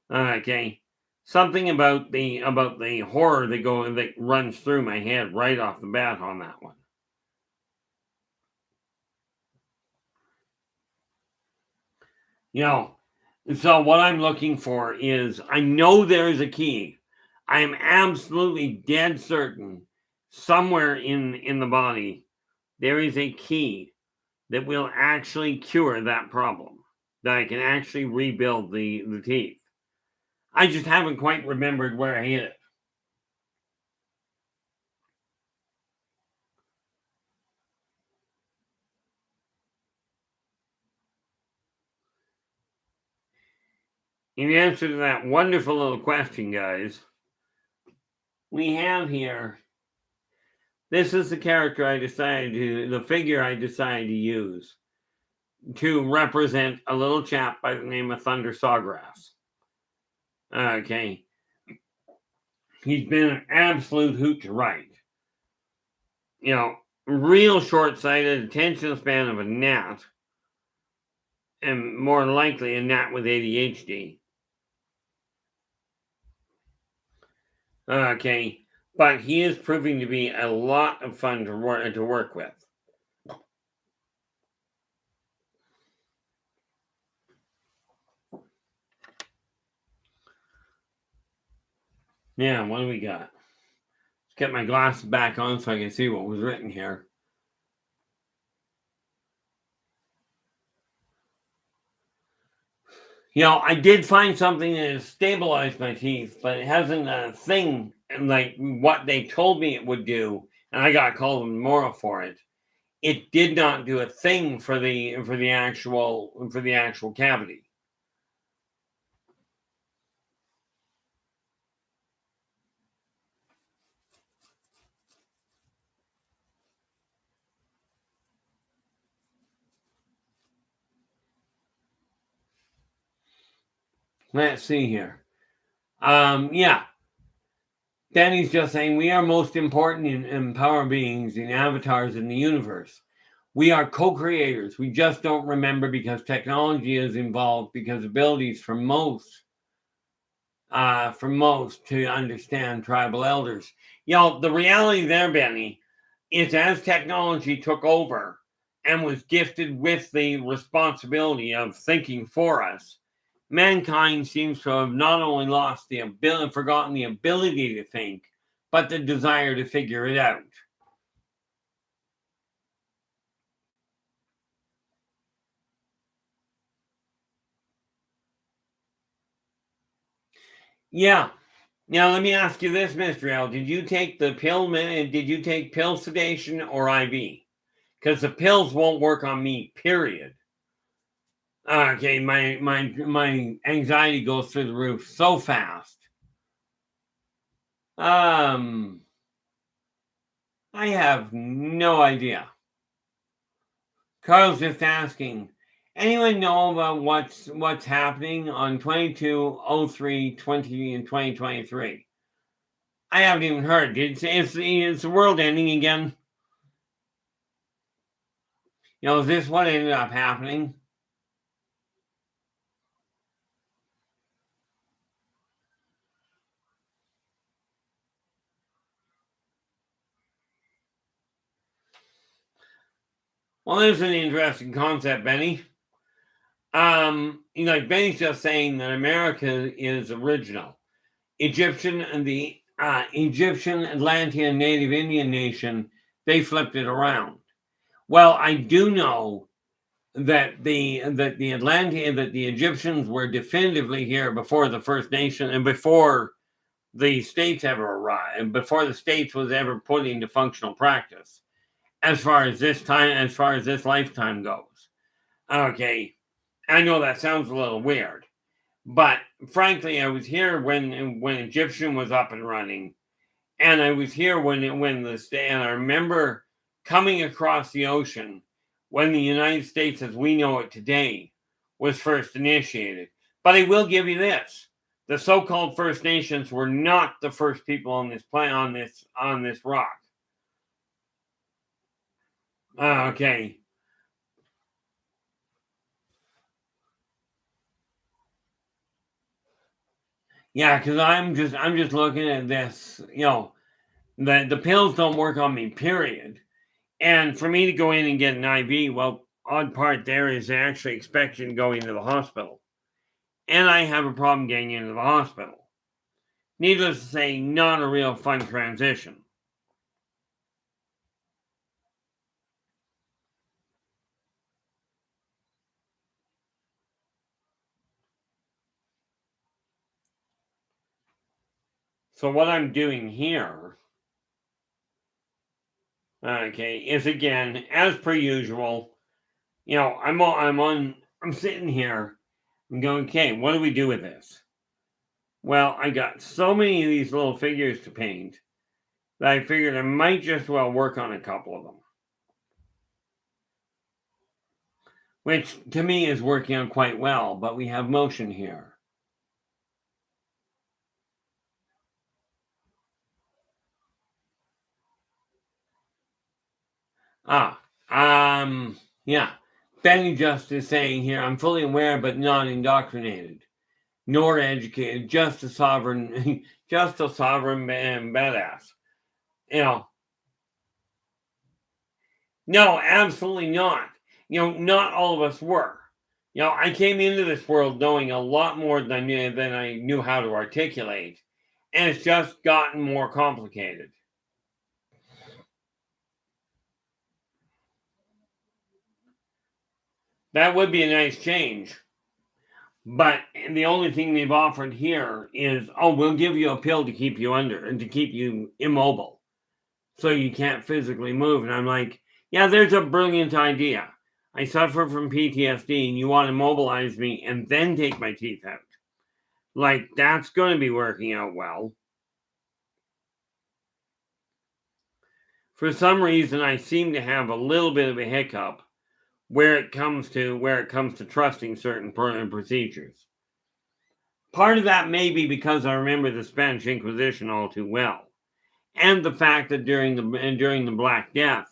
Okay, something about the horror that runs through my head right off the bat on that one. You know, so what I'm looking for is, I know there's a key. I am absolutely dead certain somewhere in the body there is a key that will actually cure that problem, that I can actually rebuild the teeth. I just haven't quite remembered where I hid it. In answer to that wonderful little question, guys, we have here, this is the character the figure I decided to use to represent a little chap by the name of Thunder Sawgrass. Okay. He's been an absolute hoot to write. You know, real short-sighted, attention span of a gnat, and more likely a gnat with ADHD. Okay, but he is proving to be a lot of fun to work with. Yeah, what do we got? Let's get my glasses back on so I can see what was written here. You know, I did find something that has stabilized my teeth, but it hasn't a thing like what they told me it would do, and I got called tomorrow for it. It did not do a thing for the actual cavity. Let's see here. Yeah. Danny's just saying we are most important in power beings, in avatars in the universe. We are co-creators. We just don't remember because technology is involved, because abilities for most to understand tribal elders. The reality there, Benny, is as technology took over and was gifted with the responsibility of thinking for us, mankind seems to have not only lost the ability, forgotten the ability to think, but the desire to figure it out. Yeah. Now let me ask you this, Mr. L. Did you take the pill? Did you take pill sedation or IV? Because the pills won't work on me. Period. Okay, my anxiety goes through the roof so fast. I have no idea. Carl's just asking, anyone know about what's happening on 22/03/20 and 2023? I haven't even heard. Is the world ending again? Is this what ended up happening? Well, there's an interesting concept, Benny. Like Benny's just saying that America is original. Egyptian and the Egyptian, Atlantean, Native Indian nation, they flipped it around. Well, I do know that the Egyptians were definitively here before the First Nation and before the states ever arrived, and before the states was ever put into functional practice. As far as this lifetime goes, okay, I know that sounds a little weird, but frankly, I was here when Egyptian was up and running, and I was here when and I remember coming across the ocean when the United States, as we know it today, was first initiated. But I will give you this: the so-called First Nations were not the first people on this planet on this rock. Okay. Yeah, because I'm just looking at this. The pills don't work on me. Period. And for me to go in and get an IV, well, odd part there is they actually expect you to go into the hospital, and I have a problem getting into the hospital. Needless to say, not a real fun transition. So what I'm doing here, okay, is again as per usual. I'm sitting here. I'm going, okay, what do we do with this? Well, I got so many of these little figures to paint that I figured I might just well work on a couple of them, which to me is working out quite well, but we have motion here. Yeah. Benny just is saying here, I'm fully aware but not indoctrinated, nor educated, just a sovereign, just a sovereign badass. No, absolutely not. Not all of us were. I came into this world knowing a lot more than I knew how to articulate, and it's just gotten more complicated. That would be a nice change. But the only thing they've offered here is, oh, we'll give you a pill to keep you under and to keep you immobile so you can't physically move. And I'm like, yeah, there's a brilliant idea. I suffer from PTSD and you want to mobilize me and then take my teeth out. Like, that's going to be working out well. For some reason, I seem to have a little bit of a hiccup where it comes to trusting certain procedures. Part of that may be because I remember the Spanish Inquisition all too well, and the fact that during the Black Death,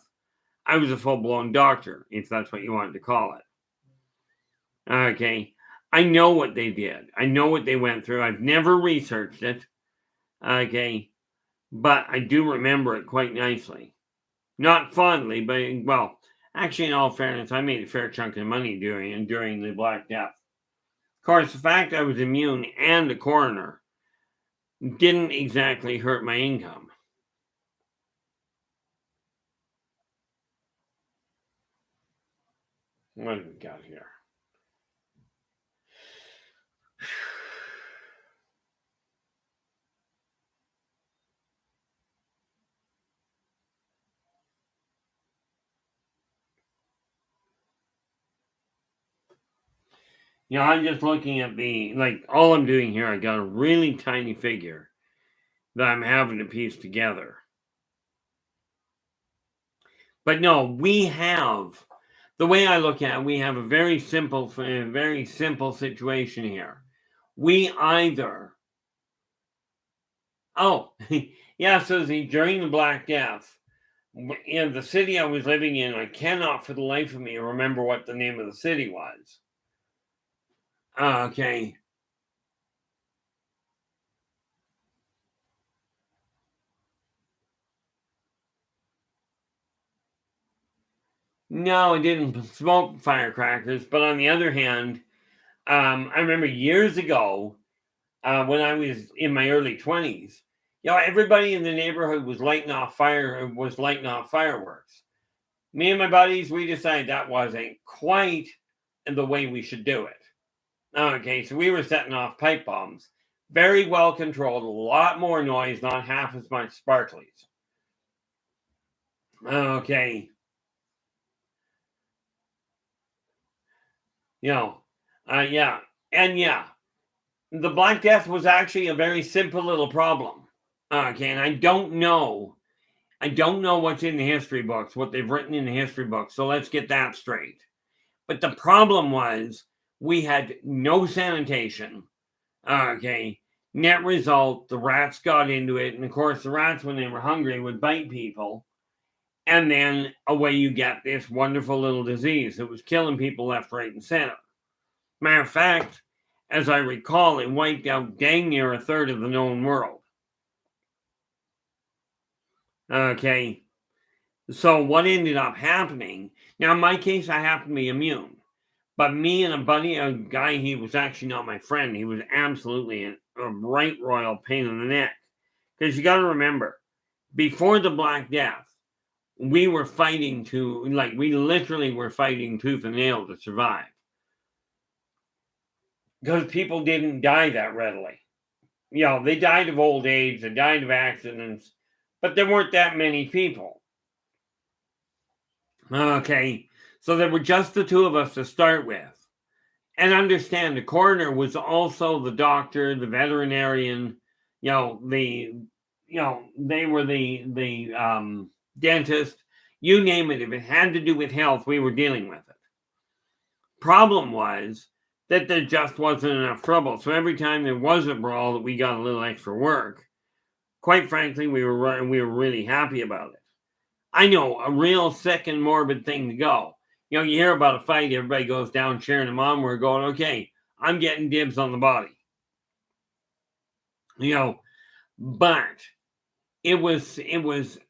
I was a full-blown doctor, if that's what you wanted to call it. Okay. I know what they did. I know what they went through. I've never researched it. Okay. But I do remember it quite nicely. Not fondly, but, well, actually, in all fairness, I made a fair chunk of money during the Black Death. Of course, the fact I was immune and a coroner didn't exactly hurt my income. What have we got here? I'm just looking at all I'm doing here, I got a really tiny figure that I'm having to piece together. But no, the way I look at it, we have a very simple situation here. We either, yeah, Susie, during the Black Death, in the city I was living in, I cannot for the life of me remember what the name of the city was. Okay. No, I didn't smoke firecrackers, but on the other hand, I remember years ago, when I was in my early 20s, everybody in the neighborhood was lighting off fireworks. Me and my buddies, we decided that wasn't quite the way we should do it. Okay, so we were setting off pipe bombs. Very well controlled, a lot more noise, not half as much sparklies. Okay. Yeah. And the Black Death was actually a very simple little problem. Okay, and I don't know what's in the history books, what they've written in the history books. So let's get that straight. But the problem was we had no sanitation. Okay. Net result, the rats got into it. And of course, the rats, when they were hungry, would bite people. And then away you get this wonderful little disease that was killing people left, right, and center. Matter of fact, as I recall, it wiped out dang near a third of the known world. Okay. So what ended up happening, now in my case, I happen to be immune. But me and a guy, he was actually not my friend. He was absolutely a right royal pain in the neck. Because you got to remember, before the Black Death, we were fighting we literally were fighting tooth and nail to survive. Because people didn't die that readily. They died of old age, they died of accidents, but there weren't that many people. Okay, so there were just the two of us to start with. And understand, the coroner was also the doctor, the veterinarian, they were the dentist, you name it. If it had to do with health, we were dealing with it. Problem was that there just wasn't enough trouble. So every time there was a brawl that we got a little extra work, quite frankly, we were really happy about it. I know, a real sick and morbid thing to go. You hear about a fight, everybody goes down cheering them on. We're going, okay, I'm getting dibs on the body. But it was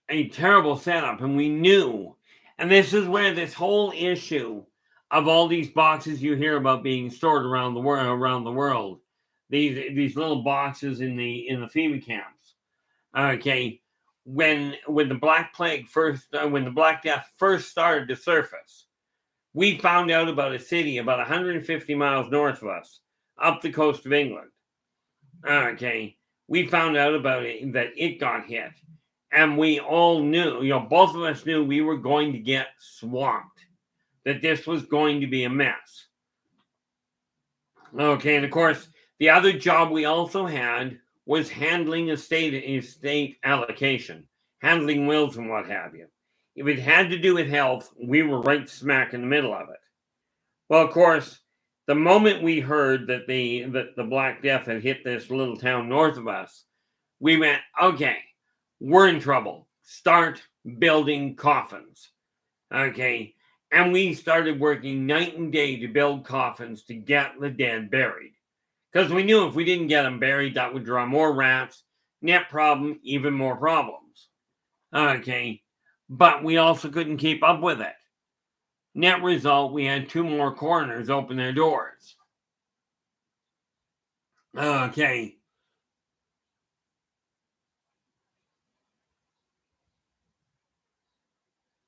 a terrible setup, and we knew. And this is where this whole issue of all these boxes you hear about being stored around the world, these little boxes in the FEMA camps. Okay, when the Black Plague when the Black Death first started to surface, we found out about a city about 150 miles north of us, up the coast of England. Okay, we found out about it, that it got hit. And we all knew, both of us knew we were going to get swamped, that this was going to be a mess. Okay, and of course, the other job we also had was handling estate allocation, handling wills and what have you. If it had to do with health, we were right smack in the middle of it. Well, of course, the moment we heard that the Black Death had hit this little town north of us, we went, okay, we're in trouble. Start building coffins. Okay. And we started working night and day to build coffins to get the dead buried. Because we knew if we didn't get them buried, that would draw more rats. Net problem, even more problems. Okay. But we also couldn't keep up with it. Net result, we had 2 more coroners open their doors. Okay.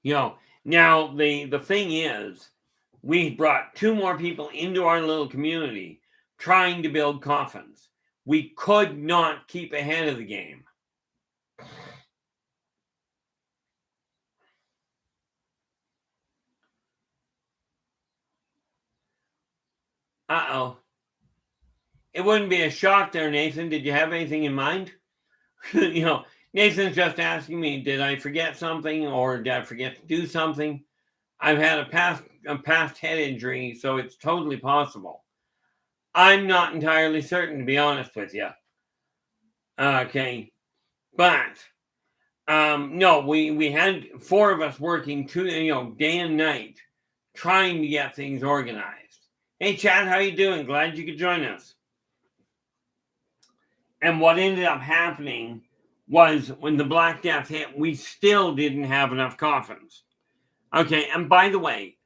Now the thing is, we brought 2 more people into our little community trying to build coffins. We could not keep ahead of the game. Uh-oh. It wouldn't be a shock there, Nathan. Did you have anything in mind? Nathan's just asking me, did I forget something or did I forget to do something? I've had a past head injury, so it's totally possible. I'm not entirely certain, to be honest with you. Okay. But no, we had 4 of us working day and night trying to get things organized. Hey Chad, how you doing? Glad you could join us. And what ended up happening was when the Black Death hit, we still didn't have enough coffins. Okay, and by the way,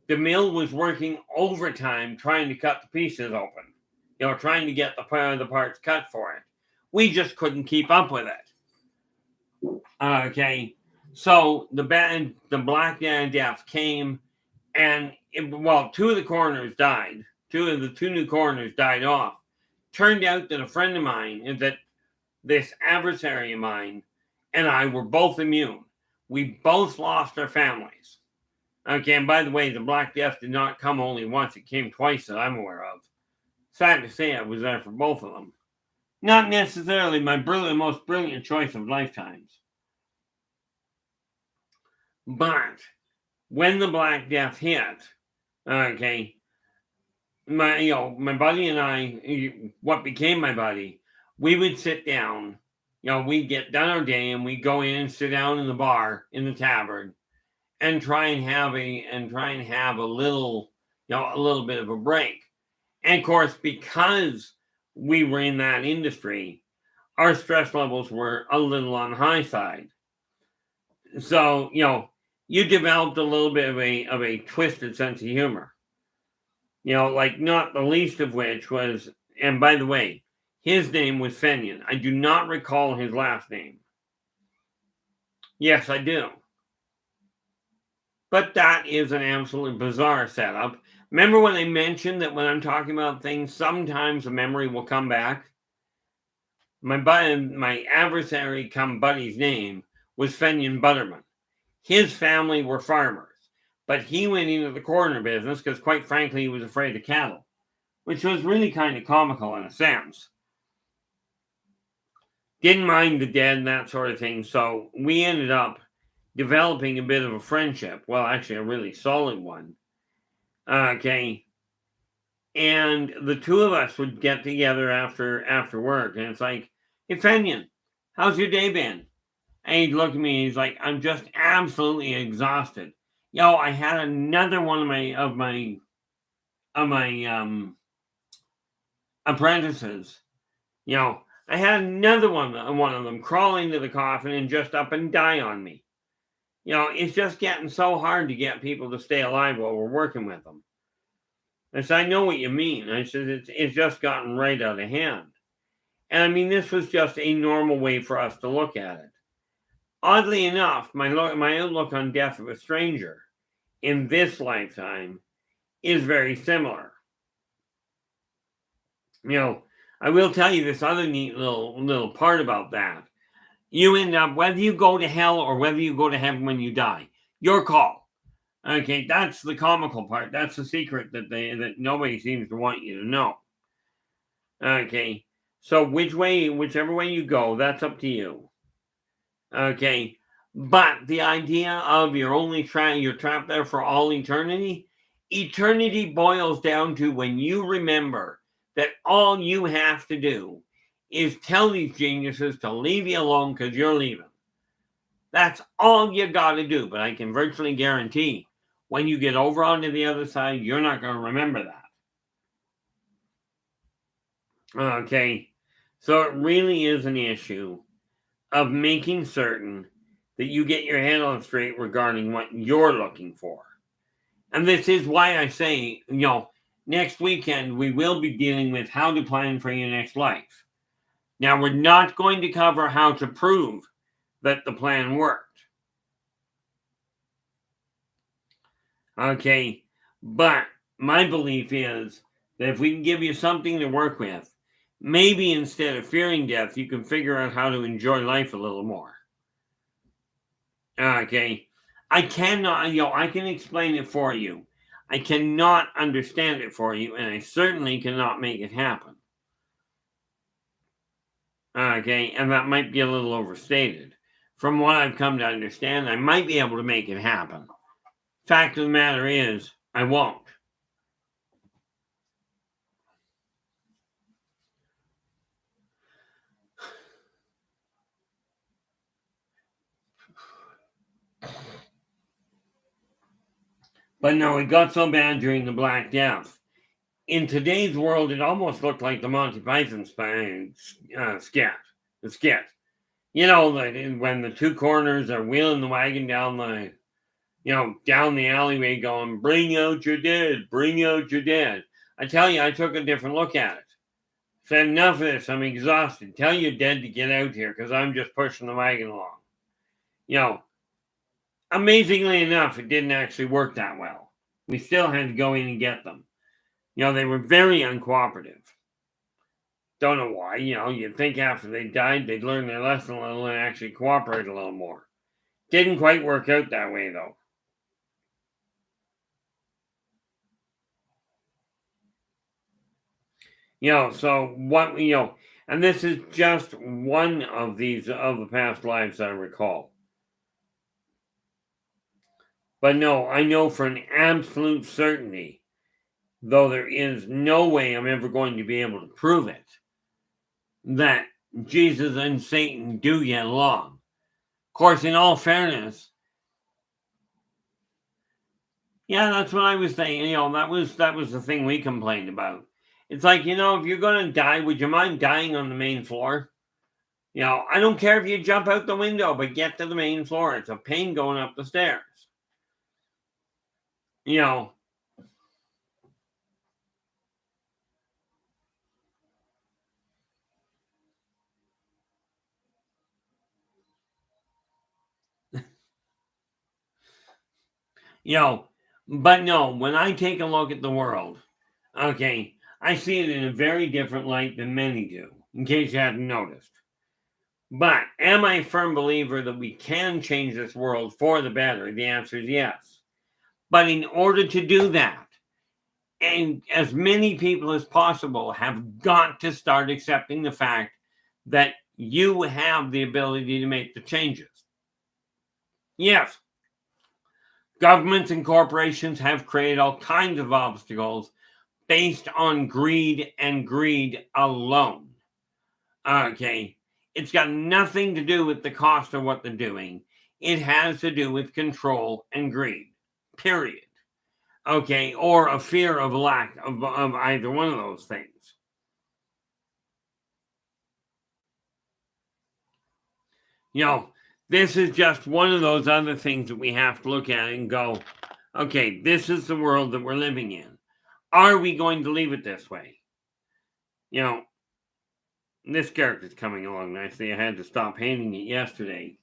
the mill was working overtime trying to cut the pieces open. Trying to get the parts cut for it. We just couldn't keep up with it. Okay, so the Black Death came, and 2 of the coroners died. 2 new coroners died off. Turned out that a friend of mine, that this adversary of mine, and I were both immune. We both lost our families. Okay, and by the way, the Black Death did not come only once. It came twice that I'm aware of. Sad to say I was there for both of them. Not necessarily my most brilliant choice of lifetimes. But when the Black Death hit, okay, my buddy and I, what became my buddy, we would sit down, we'd get done our day and we'd go in and sit down in the bar, in the tavern, and try and have a little, a little bit of a break. And of course, because we were in that industry, our stress levels were a little on the high side. So, you developed a little bit of a twisted sense of humor. Like not the least of which was, and by the way, his name was Fenian. I do not recall his last name. Yes, I do. But that is an absolutely bizarre setup. Remember when I mentioned that when I'm talking about things, sometimes the memory will come back? My adversary come buddy's name was Fenian Butterman. His family were farmers. But he went into the coroner business because, quite frankly, he was afraid of cattle, which was really kind of comical in a sense. Didn't mind the dead and that sort of thing. So we ended up developing a bit of a friendship. Well, actually, a really solid one. Okay. And the 2 of us would get together after work. And it's like, hey, Fenian, how's your day been? And he'd look at me and he's like, I'm just absolutely exhausted. I had another one of my apprentices. I had another one of them crawl into the coffin and just up and die on me. It's just getting so hard to get people to stay alive while we're working with them. I said, I know what you mean. I said, it's just gotten right out of hand. And I mean, this was just a normal way for us to look at it. Oddly enough, my outlook on death of a stranger in this lifetime is very similar. I will tell you this other neat little part about that. You end up, whether you go to hell or whether you go to heaven when you die, your call. Okay, that's the comical part. That's the secret that nobody seems to want you to know. Okay, so whichever way you go, that's up to you. Okay, but the idea of you're trapped there for all eternity. Eternity boils down to when you remember that all you have to do is tell these geniuses to leave you alone because you're leaving. That's all you got to do. But I can virtually guarantee when you get over onto the other side, you're not going to remember that. Okay. So it really is an issue of making certain that you get your head on straight regarding what you're looking for. And this is why I say, next weekend we will be dealing with how to plan for your next life. Now, we're not going to cover how to prove that the plan worked. Okay, but my belief is that if we can give you something to work with, maybe instead of fearing death, you can figure out how to enjoy life a little more. Okay, I cannot, I can explain it for you. I cannot understand it for you, and I certainly cannot make it happen. Okay, and that might be a little overstated. From what I've come to understand, I might be able to make it happen. Fact of the matter is, I won't. But no, it got so bad during the Black Death. In today's world, it almost looked like the Monty Python skit. The skit. When the two corners are wheeling the wagon down down the alleyway going, bring out your dead, bring out your dead. I tell you, I took a different look at it. Said, enough of this, I'm exhausted. Tell your dead to get out here because I'm just pushing the wagon along. Amazingly enough, it didn't actually work that well. We still had to go in and get them. They were very uncooperative. Don't know why. You'd think after they died, they'd learn their lesson a little and actually cooperate a little more. Didn't quite work out that way, though. So what, and this is just one of these, of the past lives I recall. But no, I know for an absolute certainty, though there is no way I'm ever going to be able to prove it, that Jesus and Satan do get along. Of course, in all fairness, yeah, that's what I was saying. That was the thing we complained about. It's like, if you're going to die, would you mind dying on the main floor? I don't care if you jump out the window, but get to the main floor. It's a pain going up the stairs. But no, when I take a look at the world, okay, I see it in a very different light than many do, in case you hadn't noticed. But am I a firm believer that we can change this world for the better? The answer is yes. But in order to do that, and as many people as possible have got to start accepting the fact that you have the ability to make the changes. Yes, governments and corporations have created all kinds of obstacles based on greed and greed alone. Okay, it's got nothing to do with the cost of what they're doing. It has to do with control and greed, period. Okay, or a fear of lack of either one of those things. This is just one of those other things that we have to look at and go, okay, this is the world that we're living in. Are we going to leave it this way? This character's coming along nicely. I had to stop painting it yesterday.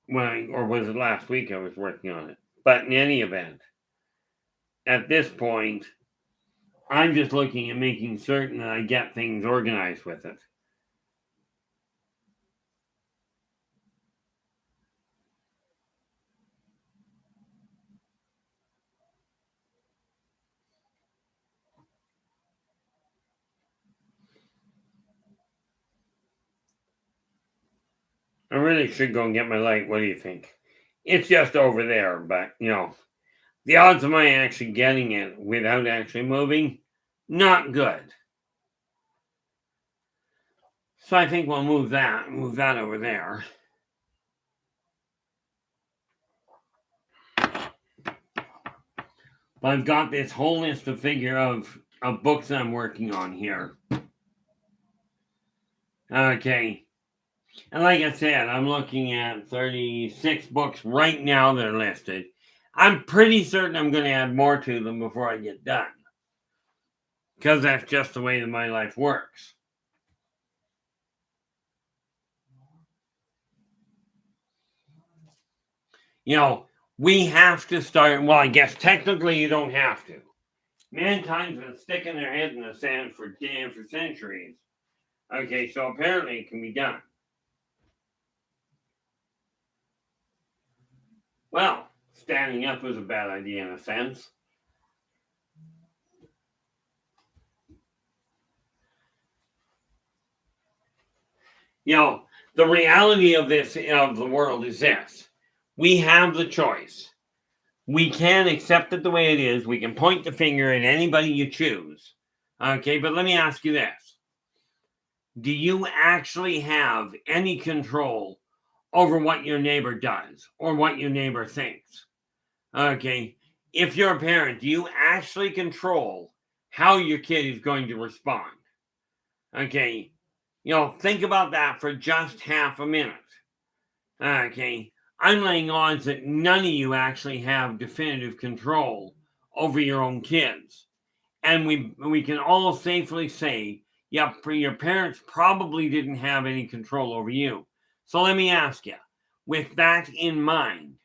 Or was it last week I was working on it? But in any event, at this point, I'm just looking at making certain that I get things organized with it. I really should go and get my light. What do you think? It's just over there, but the odds of my actually getting it without actually moving, not good. So I think we'll move that over there. But I've got this whole list of books I'm working on here. Okay. And like I said, I'm looking at 36 books right now that are listed. I'm pretty certain I'm going to add more to them before I get done. Because that's just the way that my life works. We have to start. Well, I guess technically you don't have to. Mankind's been sticking their head in the sand for centuries. Okay, so apparently it can be done. Well, standing up was a bad idea in a sense. The reality of the world is this. We have the choice. We can accept it the way it is. We can point the finger at anybody you choose. Okay, but let me ask you this. Do you actually have any control over what your neighbor does or what your neighbor thinks? Okay, if you're a parent, do you actually control how your kid is going to respond? Okay, think about that for just half a minute. Okay, I'm laying odds that none of you actually have definitive control over your own kids. And we can all safely say, yeah, your parents probably didn't have any control over you. So let me ask you, with that in mind,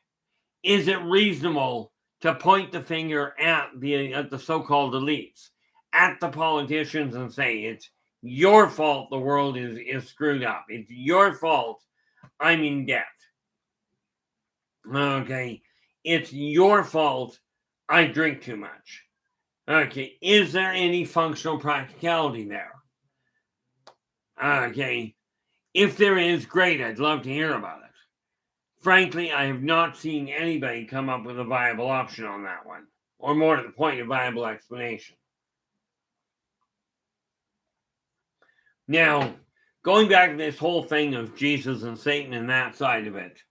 is it reasonable to point the finger at the so-called elites, at the politicians, and say it's your fault the world is screwed up? It's your fault I'm in debt. Okay, it's your fault I drink too much. Okay, is there any functional practicality there? Okay, if there is, great, I'd love to hear about it. Frankly, I have not seen anybody come up with a viable option on that one, or more to the point, a viable explanation. Now, going back to this whole thing of Jesus and Satan and that side of it,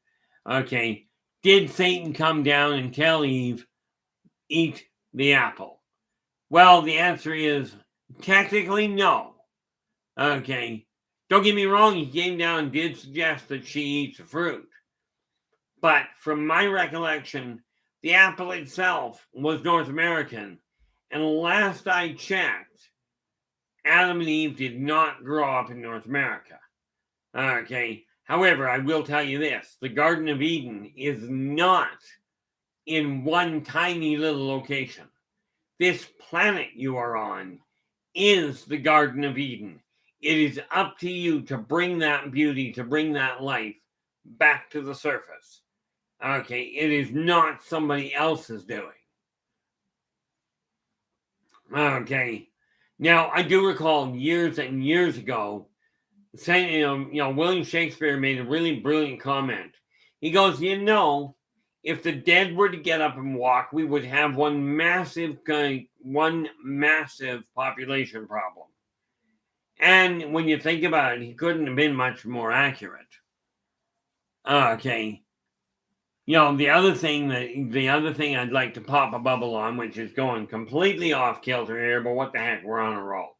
okay, did Satan come down and tell Eve, eat the apple? Well, the answer is technically no. Okay, don't get me wrong, he came down and did suggest that she eats the fruit. But from my recollection, the apple itself was North American. And last I checked, Adam and Eve did not grow up in North America. Okay, however, I will tell you this. The Garden of Eden is not in one tiny little location. This planet you are on is the Garden of Eden. It is up to you to bring that beauty, to bring that life back to the surface. Okay, it is not somebody else's doing. Okay, now I do recall years and years ago saying, William Shakespeare made a really brilliant comment. He goes, if the dead were to get up and walk, we would have one massive population problem. And when you think about it, he couldn't have been much more accurate. Okay. The other thing I'd like to pop a bubble on, which is going completely off kilter here, but what the heck, we're on a roll.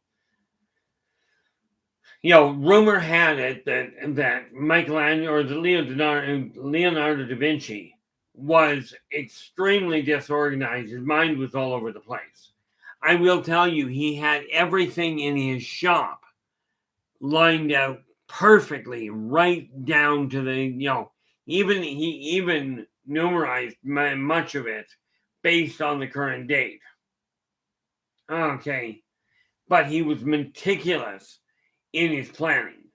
Rumor had it that Michelangelo or Leonardo da Vinci was extremely disorganized. His mind was all over the place. I will tell you, he had everything in his shop lined out perfectly, right down to the, he even numerized much of it based on the current date. Okay. But he was meticulous in his planning.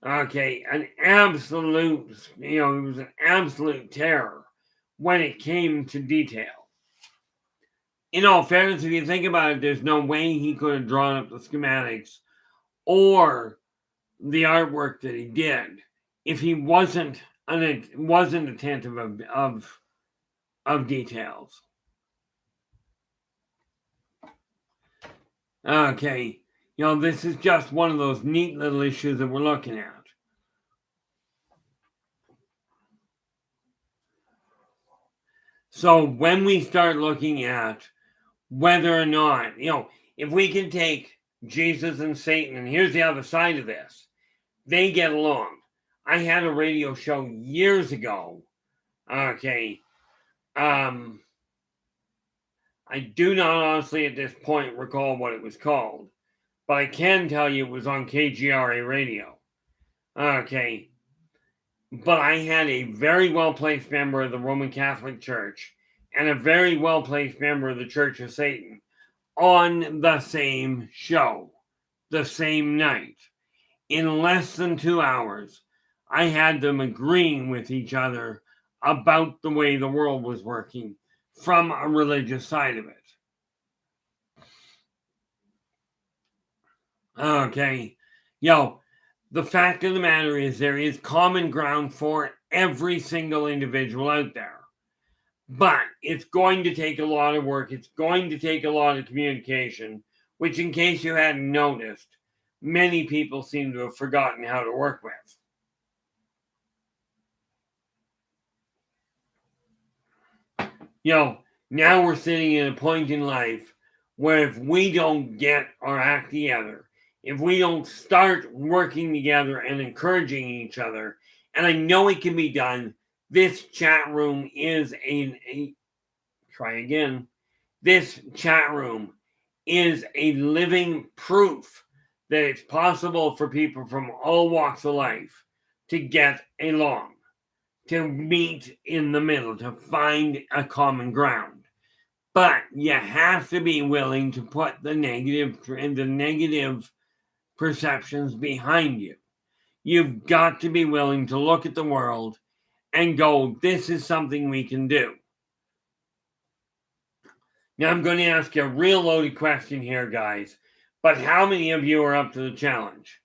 Okay. It was an absolute terror when it came to detail. In all fairness, if you think about it, there's no way he could have drawn up the schematics or the artwork that he did if he wasn't attentive of details. Okay, this is just one of those neat little issues that we're looking at. So when we start looking at whether or not, if we can take Jesus and Satan, and here's the other side of this, they get along. I had a radio show years ago. Okay. I do not honestly at this point recall what it was called, but I can tell you it was on KGRA radio. Okay. But I had a very well-placed member of the Roman Catholic Church and a very well-placed member of the Church of Satan on the same show, the same night. In less than 2 hours, I had them agreeing with each other about the way the world was working from a religious side of it. Okay. The fact of the matter is there is common ground for every single individual out there. But it's going to take a lot of work. It's going to take a lot of communication, which, in case you hadn't noticed, many people seem to have forgotten how to work with. Now we're sitting at a point in life where if we don't get our act together, if we don't start working together and encouraging each other, and I know it can be done, this chat room is this chat room is a living proof that it's possible for people from all walks of life to get along, to meet in the middle, to find a common ground. But you have to be willing to put the negative perceptions behind you. You've got to be willing to look at the world and go, this is something we can do. Now, I'm going to ask you a real loaded question here, guys. But how many of you are up to the challenge?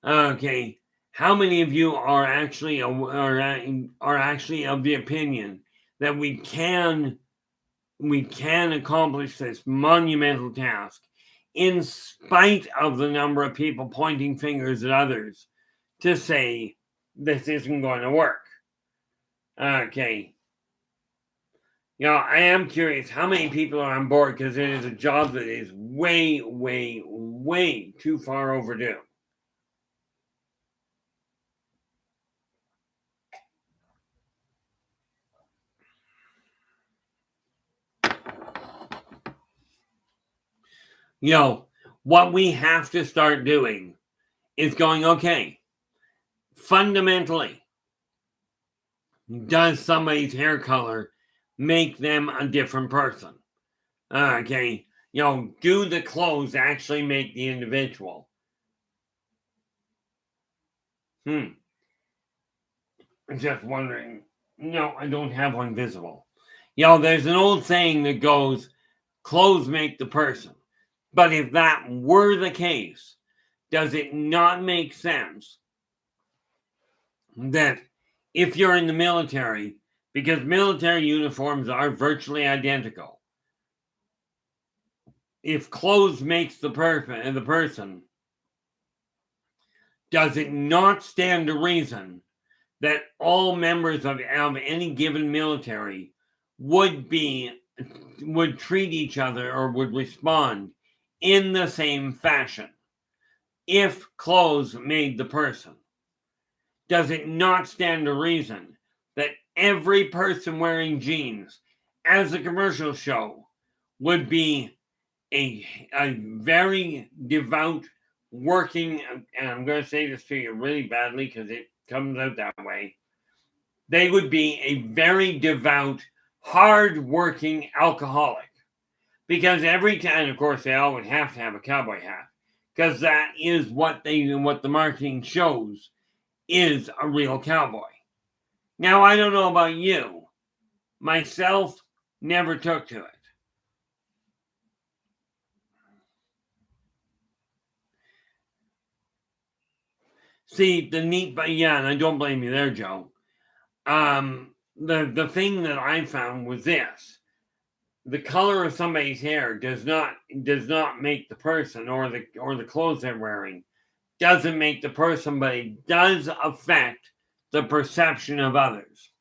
Okay. How many of you are actually of the opinion that we can accomplish this monumental task in spite of the number of people pointing fingers at others to say this isn't going to work? Okay. I am curious how many people are on board, because it is a job that is way, way, way too far overdue. What we have to start doing is going, okay, fundamentally, does somebody's hair color make them a different person? Okay. Do the clothes actually make the individual? I'm just wondering. No, I don't have one visible. There's an old saying that goes, clothes make the person. But if that were the case, does it not make sense that if you're in the military, because military uniforms are virtually identical, if clothes makes the person, does it not stand to reason that all members of any given military would treat each other or would respond in the same fashion if clothes made the person? Does it not stand to reason that every person wearing jeans as a commercial show would be a very devout working, and I'm going to say this to you really badly because it comes out that way, they would be a very devout, hard-working alcoholic? Because every time, of course, they all would have to have a cowboy hat, because that is what the marketing shows is a real cowboy. Now, I don't know about you. Myself, never took to it. See, and I don't blame you there, Joe. The thing that I found was this: the color of somebody's hair does not make the person, or the clothes they're wearing doesn't make the person, but it does affect the perception of others.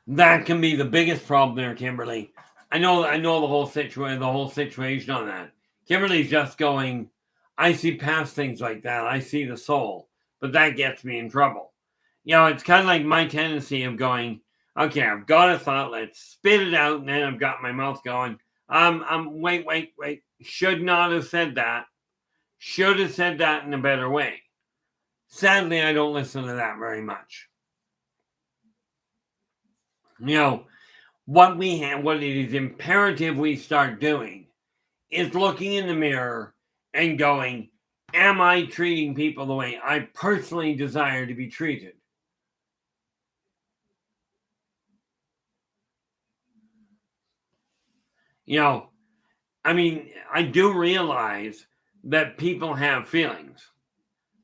That can be the biggest problem there, Kimberly. I know the whole situation on that. Kimberly's just going, I see past things like that. I see the soul, but that gets me in trouble. It's kind of like my tendency of going, okay, I've got a thought, let's spit it out, and then I've got my mouth going, wait. Should not have said that. Should have said that in a better way. Sadly, I don't listen to that very much. What it is imperative we start doing is looking in the mirror and going, am I treating people the way I personally desire to be treated? I do realize that people have feelings.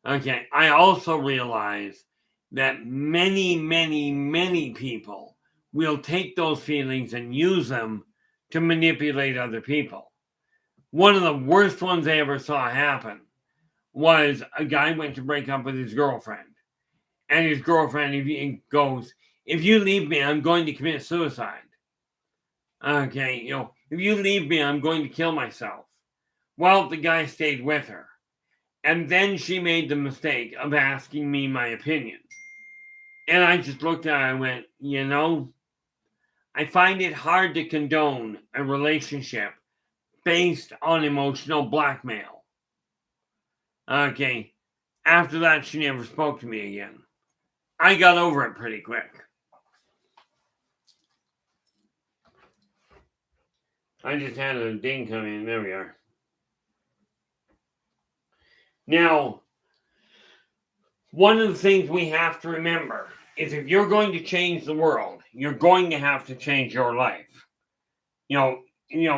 Okay. I also realize that many people will take those feelings and use them to manipulate other people. One of the worst ones I ever saw happen was a guy went to break up with his girlfriend. And his girlfriend goes, if you leave me, I'm going to commit suicide. Okay, if you leave me, I'm going to kill myself. Well, the guy stayed with her. And then she made the mistake of asking me my opinion. And I just looked at her and went, I find it hard to condone a relationship based on emotional blackmail. Okay. After that, she never spoke to me again. I got over it pretty quick. I just had a ding come in. There we are. Now, one of the things we have to remember is if you're going to change the world, you're going to have to change your life.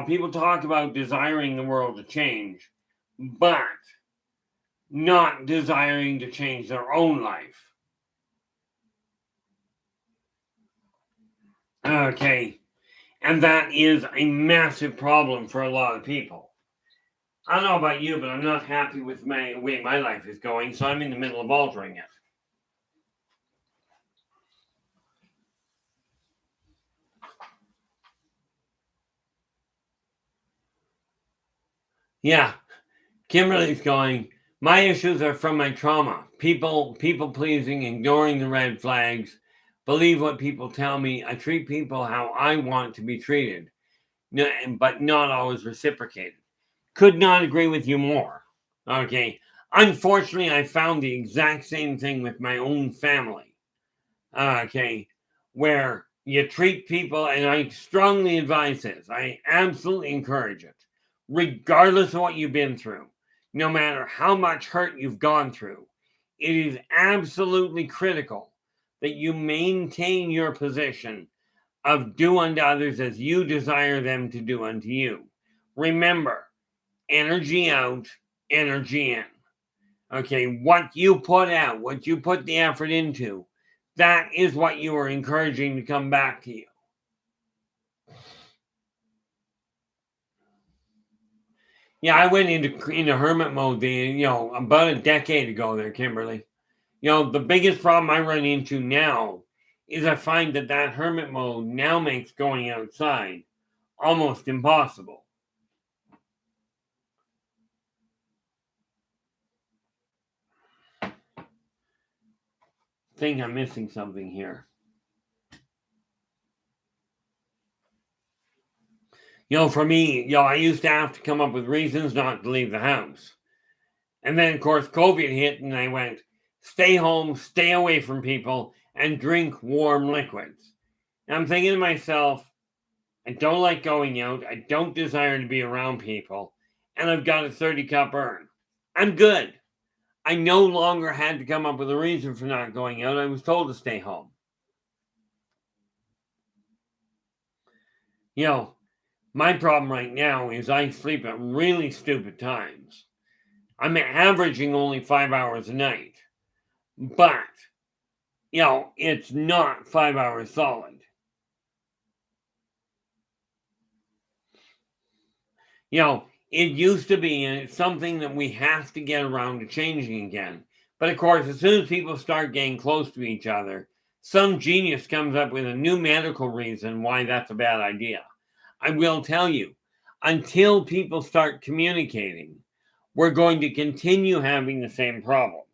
People talk about desiring the world to change, but not desiring to change their own life. Okay. And that is a massive problem for a lot of people. I don't know about you, but I'm not happy with the way my life is going, so I'm in the middle of altering it. Yeah. Kimberly's going, my issues are from my trauma. People pleasing, ignoring the red flags, believe what people tell me. I treat people how I want to be treated, but not always reciprocated. Could not agree with you more. Okay. Unfortunately, I found the exact same thing with my own family. Okay. Where you treat people, and I strongly advise this. I absolutely encourage it. Regardless of what you've been through, no matter how much hurt you've gone through, it is absolutely critical that you maintain your position of do unto others as you desire them to do unto you. Remember, energy out, energy in. Okay, what you put out, what you put the effort into, that is what you are encouraging to come back to you. Yeah, I went into hermit mode, about a decade ago there, Kimberly. The biggest problem I run into now is I find that hermit mode now makes going outside almost impossible. I think I'm missing something here. For me, I used to have to come up with reasons not to leave the house. And then, of course, COVID hit, and I went, stay home, stay away from people, and drink warm liquids. And I'm thinking to myself, I don't like going out. I don't desire to be around people. And I've got a 30-cup urn. I'm good. I no longer had to come up with a reason for not going out. I was told to stay home. My problem right now is I sleep at really stupid times. I'm averaging only 5 hours a night. But, it's not 5 hours solid. It used to be, and it's something that we have to get around to changing again. But of course, as soon as people start getting close to each other, Some genius comes up with a new medical reason why that's a bad idea. I will tell you, until people start communicating, we're going to continue having the same problems.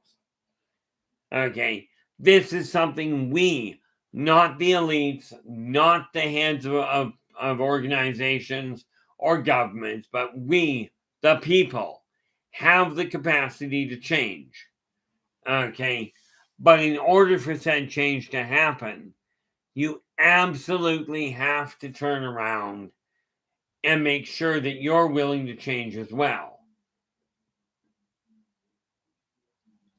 Okay, this is something we, not the elites, not the heads of organizations or governments, but we, the people, have the capacity to change. Okay, but in order for said change to happen, you absolutely have to turn around and make sure that you're willing to change as well.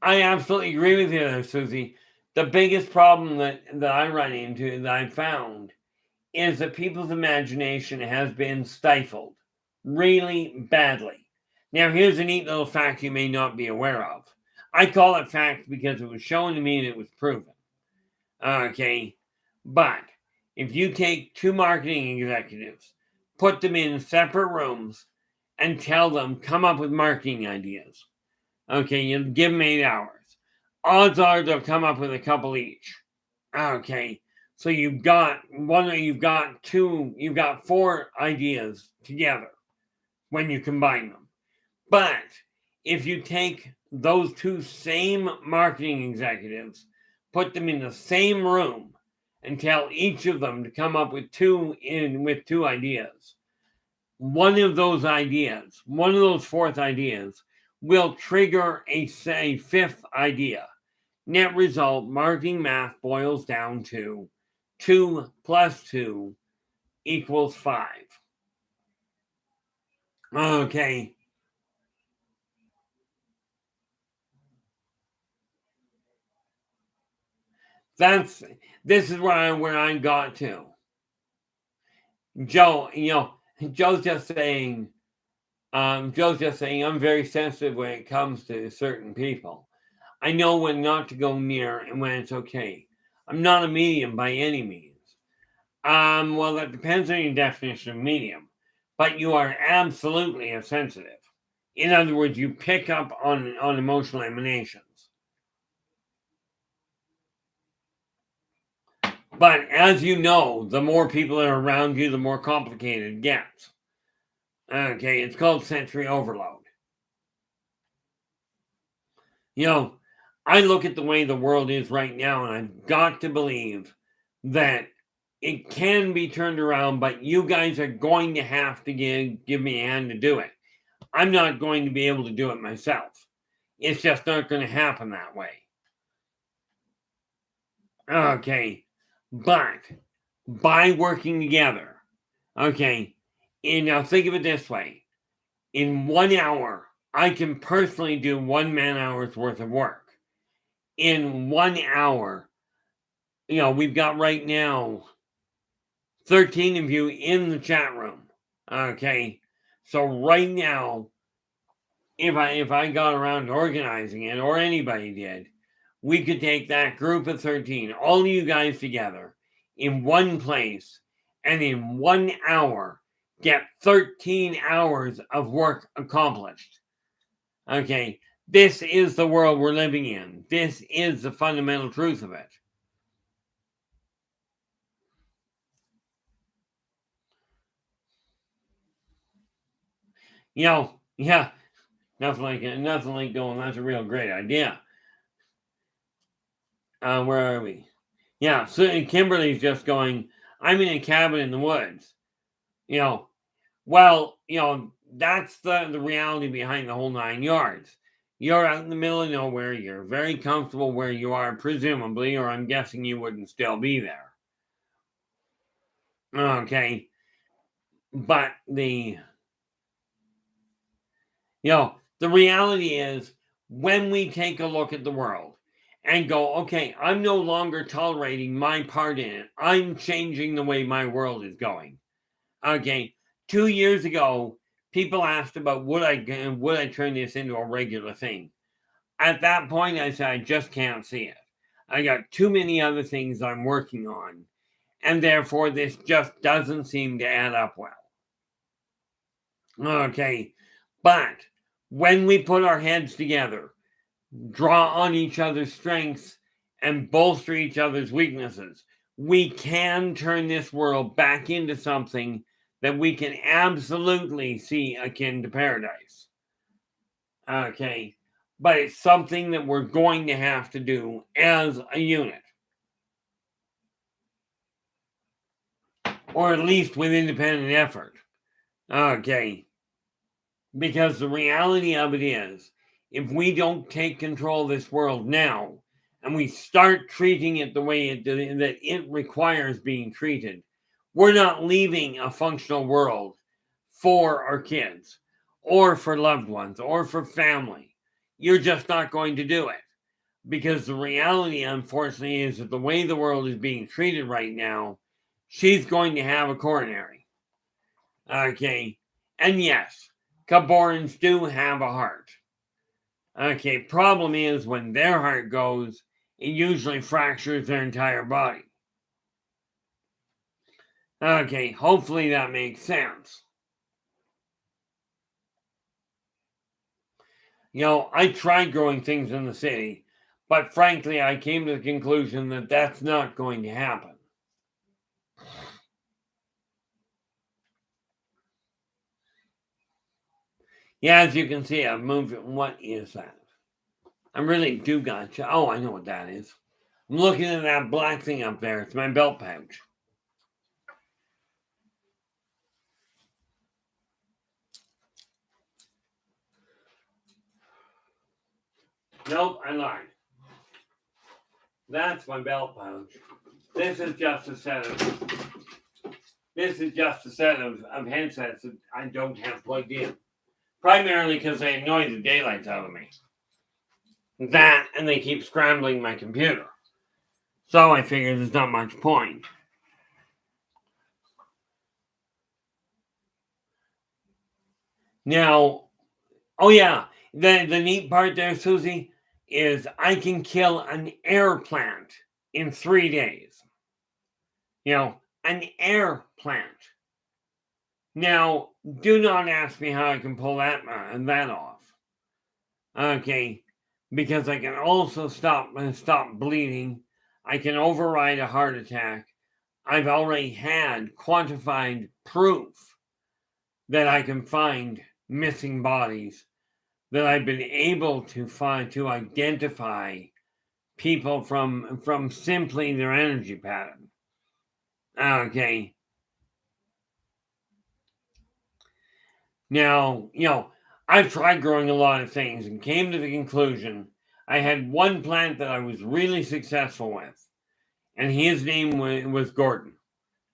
I absolutely agree with you there, Susie. The biggest problem that I run into, that I found, is that people's imagination has been stifled really badly. Now, here's a neat little fact you may not be aware of. I call it fact because it was shown to me and it was proven. Okay, but if you take two marketing executives, put them in separate rooms, and tell them, come up with marketing ideas. Okay, you give them 8 hours. Odds are they'll come up with a couple each. Okay, so you've got four ideas together when you combine them. But if you take those two same marketing executives, put them in the same room, and tell each of them to come up with two ideas, one of those fourth ideas, will trigger a fifth idea. Net result, marketing math boils down to 2 plus 2 equals 5. Okay. This is where I got to. Joe, Joe's just saying, I'm very sensitive when it comes to certain people. I know when not to go near and when it's okay. I'm not a medium by any means. Well, that depends on your definition of medium, but you are absolutely a sensitive. In other words, you pick up on emotional emanations. But as you know, the more people are around you, the more complicated it gets. Okay, it's called sensory overload. I look at the way the world is right now, and I've got to believe that it can be turned around, but you guys are going to have to give me a hand to do it. I'm not going to be able to do it myself. It's just not going to happen that way. Okay, but by working together, okay, and now think of it this way. In 1 hour, I can personally do 1 man-hour's worth of work. In 1 hour, we've got right now 13 of you in the chat room. Okay, so right now, if I got around to organizing it, or anybody did, we could take that group of 13, all of you guys together, in one place, and in 1 hour, get 13 hours of work accomplished. Okay, this is the world we're living in. This is the fundamental truth of it. Yeah, nothing like going, that's a real great idea. Where are we? Yeah, so Kimberly's just going, I'm in a cabin in the woods. That's the reality behind the whole 9 yards. You're out in the middle of nowhere. You're very comfortable where you are, presumably, or I'm guessing you wouldn't still be there. Okay. But the reality is, when we take a look at the world and go, okay, I'm no longer tolerating my part in it. I'm changing the way my world is going. Okay. 2 years ago, people asked about would I turn this into a regular thing. At that point, I said, I just can't see it. I got too many other things I'm working on, and therefore this just doesn't seem to add up well. Okay, but when we put our heads together, draw on each other's strengths, and bolster each other's weaknesses. We can turn this world back into something that we can absolutely see akin to paradise. Okay, but it's something that we're going to have to do as a unit, or at least with independent effort. Okay, because the reality of it is, if we don't take control of this world now, and we start treating it the way that it requires being treated, we're not leaving a functional world for our kids, or for loved ones, or for family. You're just not going to do it. Because the reality, unfortunately, is that the way the world is being treated right now, she's going to have a coronary. Okay. And yes, Caborans do have a heart. Okay. Problem is, when their heart goes, it usually fractures their entire body. Okay. Hopefully that makes sense. You know, I tried growing things in the city, but frankly, I came to the conclusion that that's not going to happen. Yeah, as you can see, I've moved it. What is that? I really do gotcha. Oh, I know what that is. I'm looking at that black thing up there. It's my belt pouch. Nope, I lied. That's my belt pouch. This is just a set of headsets that I don't have plugged in. Primarily because they annoy the daylights out of me. That, and they keep scrambling my computer. So I figured there's not much point. Now, oh yeah, the neat part there, Susie, is I can kill an air plant in 3 days. You know, an air plant. Now, do not ask me how I can pull that off. Okay, because I can also stop bleeding. I can override a heart attack. I've already had quantified proof that I can find missing bodies, that I've been able to identify people from simply their energy pattern. Okay. Now, you know, I've tried growing a lot of things and came to the conclusion I had one plant that I was really successful with, and his name was Gordon.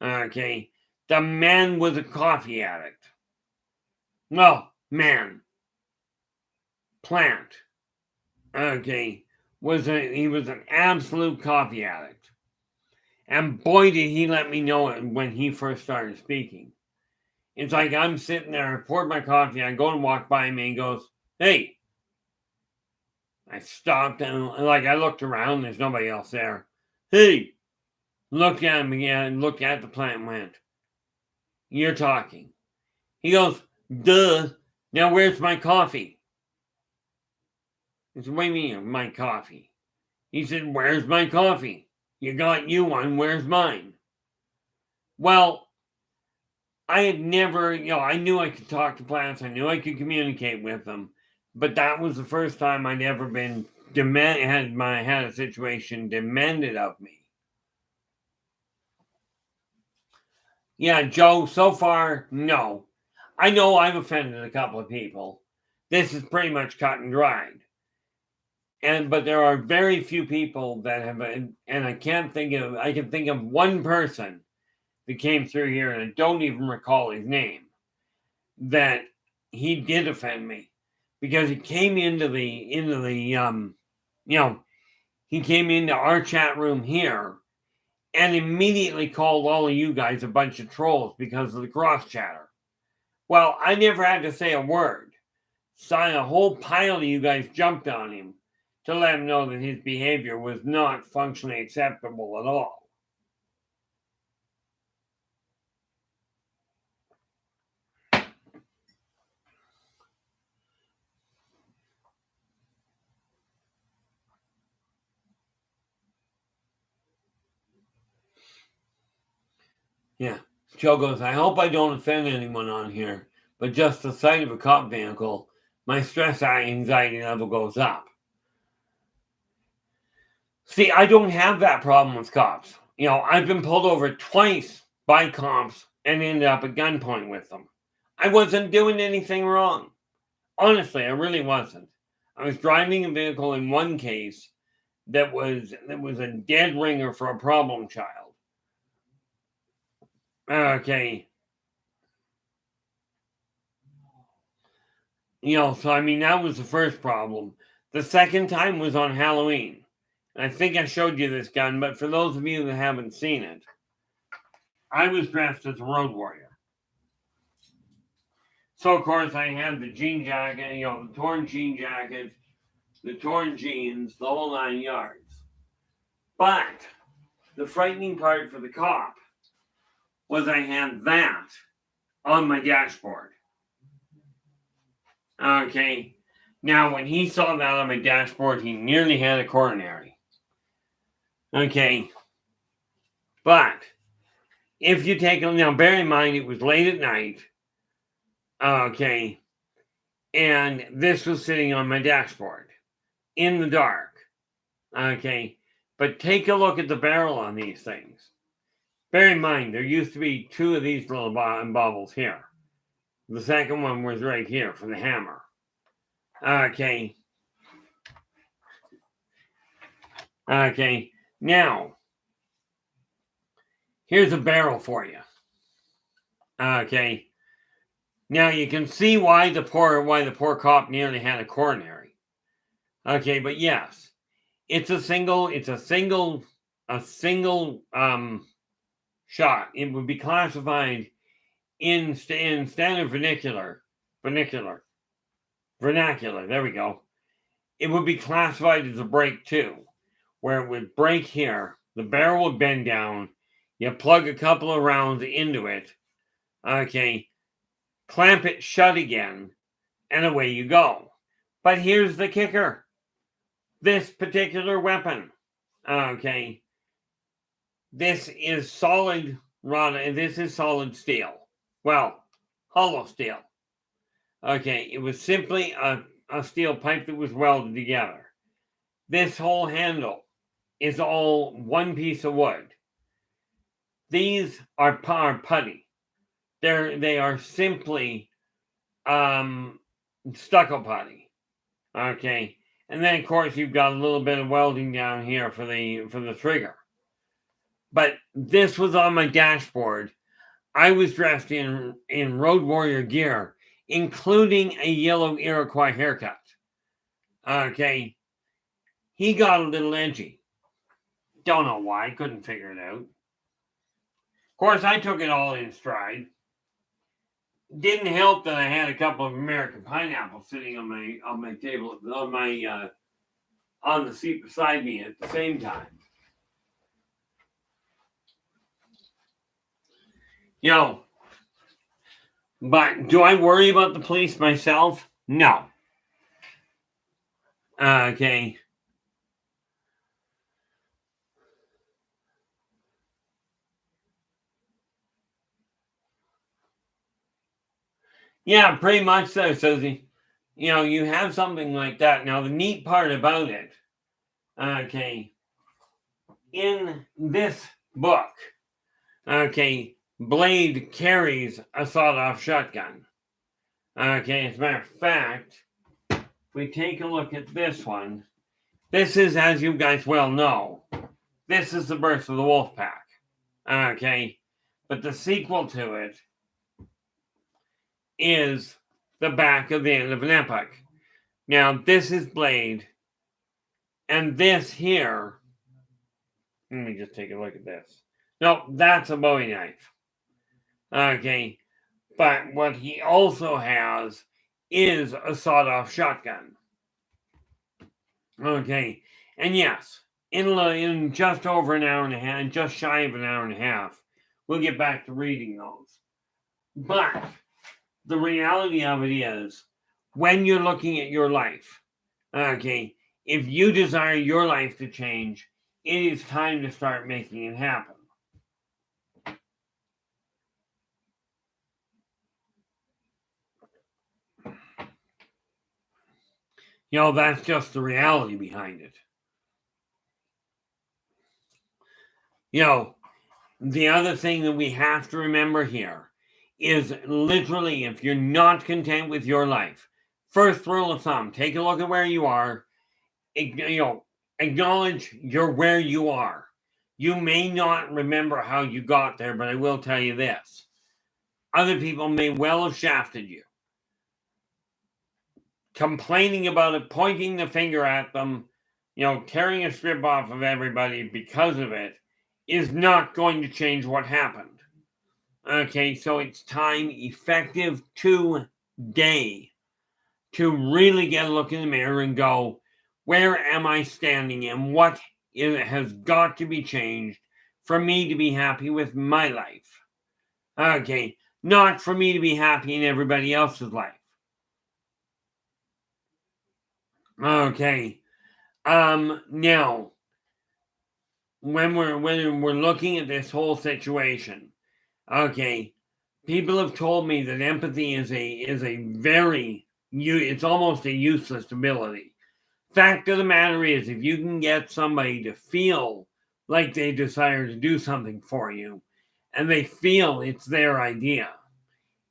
Okay. The man was a coffee addict. Well, man. Plant. Okay. He was an absolute coffee addict. And boy, did he let me know it when he first started speaking. It's like I'm sitting there, I poured my coffee, I go and walk by me, and he goes, "Hey." I stopped and like I looked around, there's nobody else there. "Hey." Looked at him again, looked at the plant and went, "You're talking." He goes, "Duh. Now where's my coffee?" I said, "What do you mean, my coffee?" He said, "Where's my coffee? You got you one, where's mine?" Well, I had never, I knew I could talk to plants, I knew I could communicate with them, but that was the first time I'd ever been had a situation demanded of me. Yeah, Joe, so far, no. I know I've offended a couple of people. This is pretty much cut and dried. But there are very few people that have, and I can think of one person that came through here, and I don't even recall his name, that he did offend me because he came into the he came into our chat room here and immediately called all of you guys a bunch of trolls because of the cross chatter. Well, I never had to say a word. So a whole pile of you guys jumped on him to let him know that his behavior was not functionally acceptable at all. Yeah. Joe goes, I hope I don't offend anyone on here, but just the sight of a cop vehicle, my stress anxiety level goes up. See, I don't have that problem with cops. I've been pulled over twice by cops and ended up at gunpoint with them. I wasn't doing anything wrong. Honestly, I really wasn't. I was driving a vehicle in one case that was a dead ringer for a problem child. Okay. So I mean, that was the first problem. The second time was on Halloween. I think I showed you this gun, but for those of you that haven't seen it, I was dressed as a road warrior. So, of course, I had the jean jacket, the torn jean jacket, the torn jeans, the whole 9 yards. But the frightening part for the cop was I had that on my dashboard. Okay. Now, when he saw that on my dashboard, he nearly had a coronary. Okay. But if you take now, bear in mind it was late at night. Okay. And this was sitting on my dashboard in the dark. Okay. But take a look at the barrel on these things. Bear in mind, there used to be two of these little bubbles here. The second one was right here for the hammer. Okay. Okay. Now, here's a barrel for you. Okay. Now you can see why the poor cop nearly had a coronary. Okay, but yes, it's a single shot. It would be classified in standard vernacular. There we go. It would be classified as a break too, where it would break here. The barrel would bend down. You plug a couple of rounds into it. Okay, clamp it shut again, and away you go. But here's the kicker. This particular weapon, okay, this is solid steel. Well, hollow steel. Okay, it was simply a steel pipe that was welded together. This whole handle is all one piece of wood. These are putty. They are simply stucco putty. Okay, and then of course you've got a little bit of welding down here for the trigger. But this was on my dashboard. I was dressed in road warrior gear, including a yellow Iroquois haircut. Okay, he got a little edgy. Don't know why. Couldn't figure it out. Of course, I took it all in stride. Didn't help that I had a couple of American pineapples sitting on my table on the seat beside me at the same time. But do I worry about the police myself? No. Okay. Yeah, pretty much so, Susie. You have something like that. Now, the neat part about it, okay, in this book, okay, Blade carries a sawed-off shotgun. Okay, as a matter of fact, if we take a look at this one, this is, as you guys well know, this is the birth of the wolf pack. Okay, but the sequel to it is the back of the end of an epoch. Now, this is Blade, and this here, let me just take a look at this. No, that's a Bowie knife. Okay, but what he also has is a sawed-off shotgun. Okay, and yes, in just over an hour and a half, just shy of an hour and a half, we'll get back to reading those. But the reality of it is, when you're looking at your life, okay, if you desire your life to change, it is time to start making it happen. That's just the reality behind it. The other thing that we have to remember here is literally, if you're not content with your life, first rule of thumb, take a look at where you are. Acknowledge you're where you are. You may not remember how you got there, but I will tell you this. Other people may well have shafted you. Complaining about it, pointing the finger at them, tearing a strip off of everybody because of it is not going to change what happened. Okay, so it's time, effective today, to really get a look in the mirror and go, where am I standing and what has got to be changed for me to be happy with my life? Okay, not for me to be happy in everybody else's life. Okay, now, when we're looking at this whole situation, okay, people have told me that empathy is a very, it's almost a useless ability. Fact of the matter is, if you can get somebody to feel like they desire to do something for you and they feel it's their idea,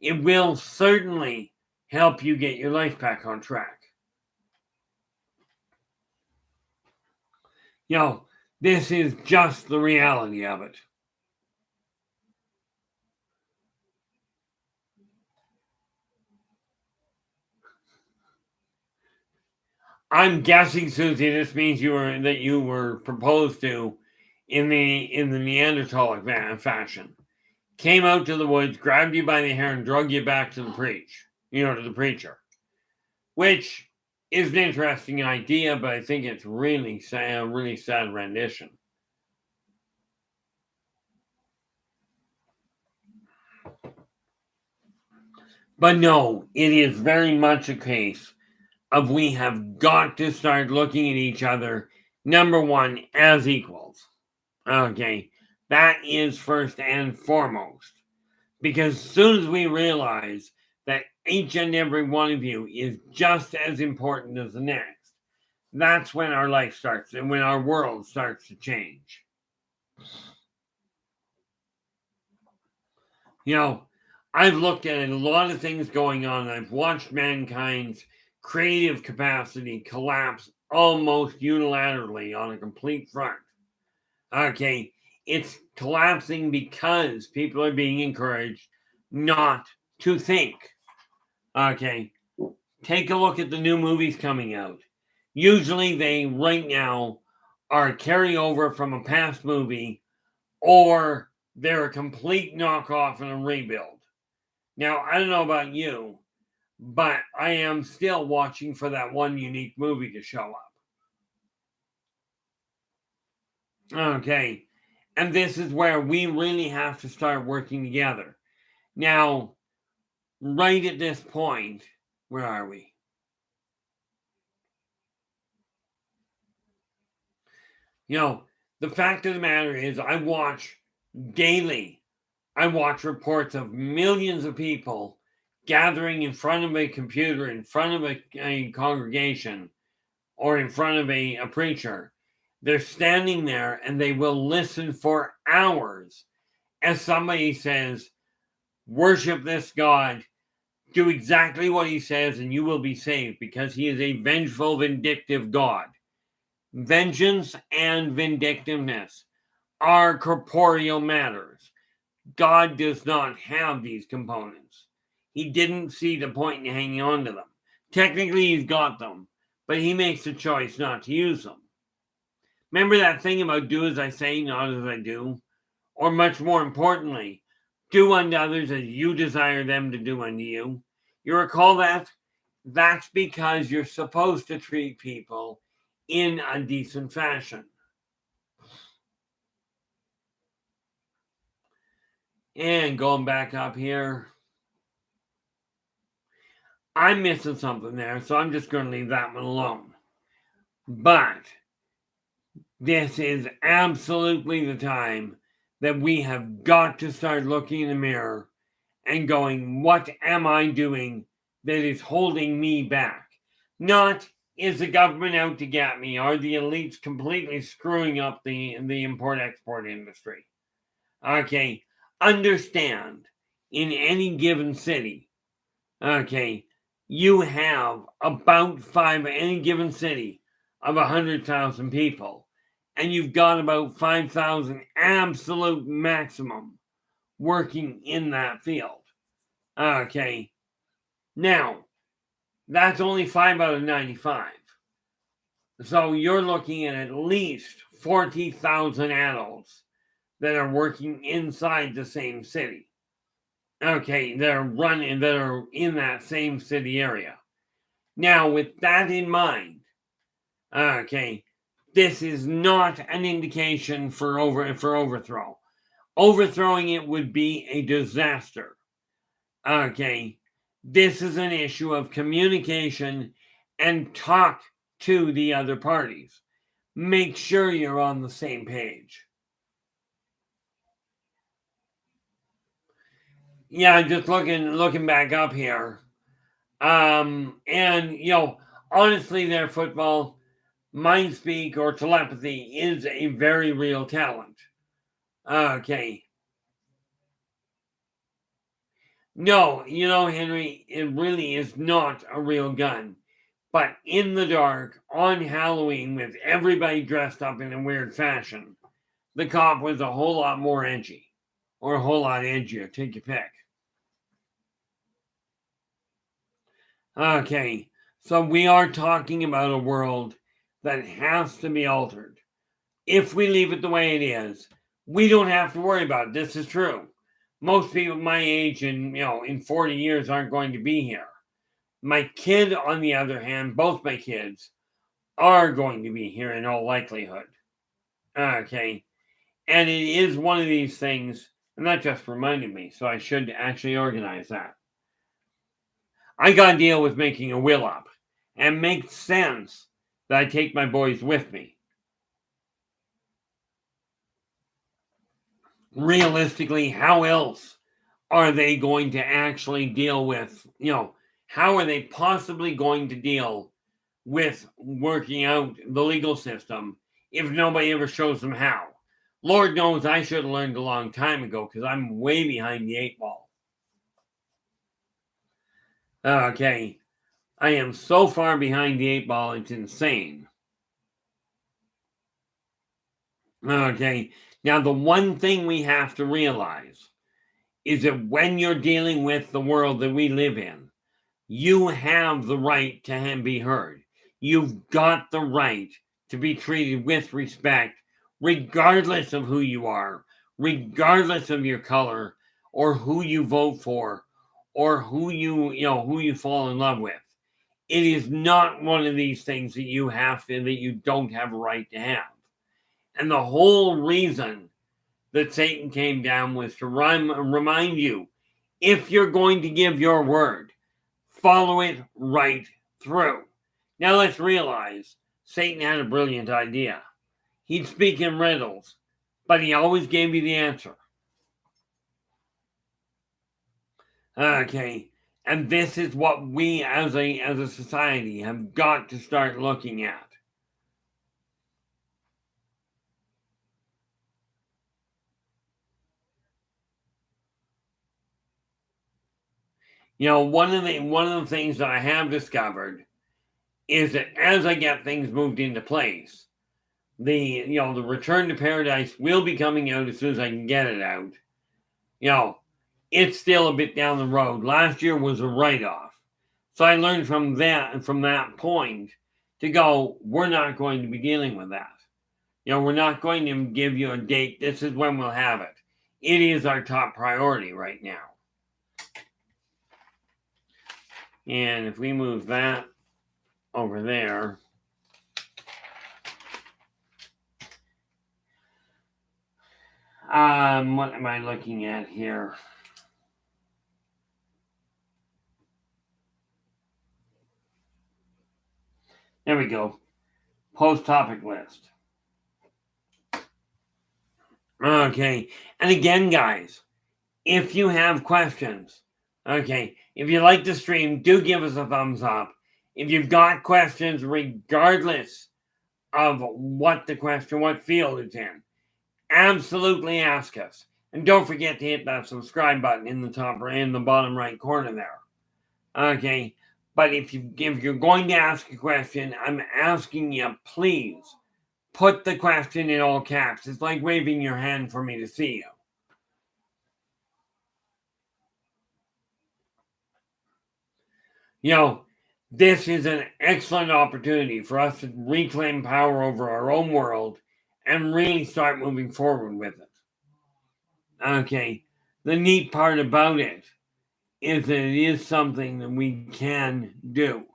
it will certainly help you get your life back on track. This is just the reality of it. I'm guessing, Susie, this means you were proposed to in the Neanderthal fashion. Came out to the woods, grabbed you by the hair, and drug you back to the preacher. Which is an interesting idea, but I think it's really sad rendition. But no, it is very much a case of we have got to start looking at each other, number one, as equals. Okay, that is first and foremost. Because as soon as we realize that each and every one of you is just as important as the next, that's when our life starts and when our world starts to change. I've looked at a lot of things going on. I've watched mankind's creative capacity collapse almost unilaterally on a complete front. Okay, it's collapsing because people are being encouraged not to think. Okay, take a look at the new movies coming out. Usually they, right now, are a carryover from a past movie, or they're a complete knockoff and a rebuild. Now, I don't know about you, but I am still watching for that one unique movie to show up. Okay, and this is where we really have to start working together. Now, right at this point, where are we? The fact of the matter is, I watch daily. I watch reports of millions of people gathering in front of a computer, in front of a congregation, or in front of a preacher. They're standing there and they will listen for hours as somebody says, worship this God, do exactly what he says, and you will be saved, because he is a vengeful, vindictive God. Vengeance and vindictiveness are corporeal matters. God does not have these components. He didn't see the point in hanging on to them. Technically, he's got them, but he makes the choice not to use them. Remember that thing about do as I say, not as I do? Or much more importantly, do unto others as you desire them to do unto you. You recall that? That's because you're supposed to treat people in a decent fashion. And going back up here, I'm missing something there, so I'm just going to leave that one alone. But this is absolutely the time that we have got to start looking in the mirror and going, what am I doing that is holding me back? Not Is the government out to get me? Are the elites completely screwing up the import-export industry? Okay, understand, in any given city, okay, you have about any given city of 100,000 people, and you've got about 5,000 absolute maximum working in that field. Okay, now that's only 5 out of 95. So you're looking at least 40,000 adults that are working inside the same city. Okay, that are in that same city area. Now, with that in mind, okay, this is not an indication for overthrow. Overthrowing it would be a disaster. Okay, this is an issue of communication and talk to the other parties. Make sure you're on the same page. Yeah, just looking back up here. And honestly, their football, mind speak or telepathy is a very real talent. Okay. No, Henry, it really is not a real gun. But in the dark, on Halloween, with everybody dressed up in a weird fashion, the cop was a whole lot more edgy. Or a whole lot edgier. Take your pick. Okay, so we are talking about a world that has to be altered. If we leave it the way it is, we don't have to worry about it. This is true. Most people my age in 40 years aren't going to be here. My kid, on the other hand, both my kids are going to be here in all likelihood. Okay, and it is one of these things, and that just reminded me, so I should actually organize that. I got to deal with making a will up, and makes sense that I take my boys with me. Realistically, how else are they going to actually deal with, how are they possibly going to deal with working out the legal system if nobody ever shows them how? Lord knows I should have learned a long time ago because I'm way behind the 8 ball. Okay. I am so far behind the 8 ball, it's insane. Okay. Now, the one thing we have to realize is that when you're dealing with the world that we live in, you have the right to be heard. You've got the right to be treated with respect, regardless of who you are, regardless of your color, or who you vote for, or who you fall in love with. It is not one of these things that you don't have a right to have. And the whole reason that Satan came down was to remind you, if you're going to give your word, follow it right through. Now let's realize Satan had a brilliant idea. He'd speak in riddles, but he always gave you the answer. Okay, and this is what we as a society have got to start looking at. One of the things that I have discovered is that as I get things moved into place, the Return to Paradise will be coming out as soon as I can get it out. It's still a bit down the road. Last year was a write-off. So I learned from that point to go, we're not going to be dealing with that. We're not going to give you a date. This is when we'll have it. It is our top priority right now. And if we move that over there, what am I looking at here? There we go. Post topic list. Okay. And again, guys, if you have questions, okay, if you like the stream, do give us a thumbs up. If you've got questions, regardless of what the question, what field it's in, absolutely ask us. And don't forget to hit that subscribe button in the top or in the bottom right corner there. Okay, but if you're going to ask a question, I'm asking you, please put the question in all caps. It's like waving your hand for me to see you. You know, this is an excellent opportunity for us to reclaim power over our own world and really start moving forward with it. Okay, the neat part about it is that it is something that we can do.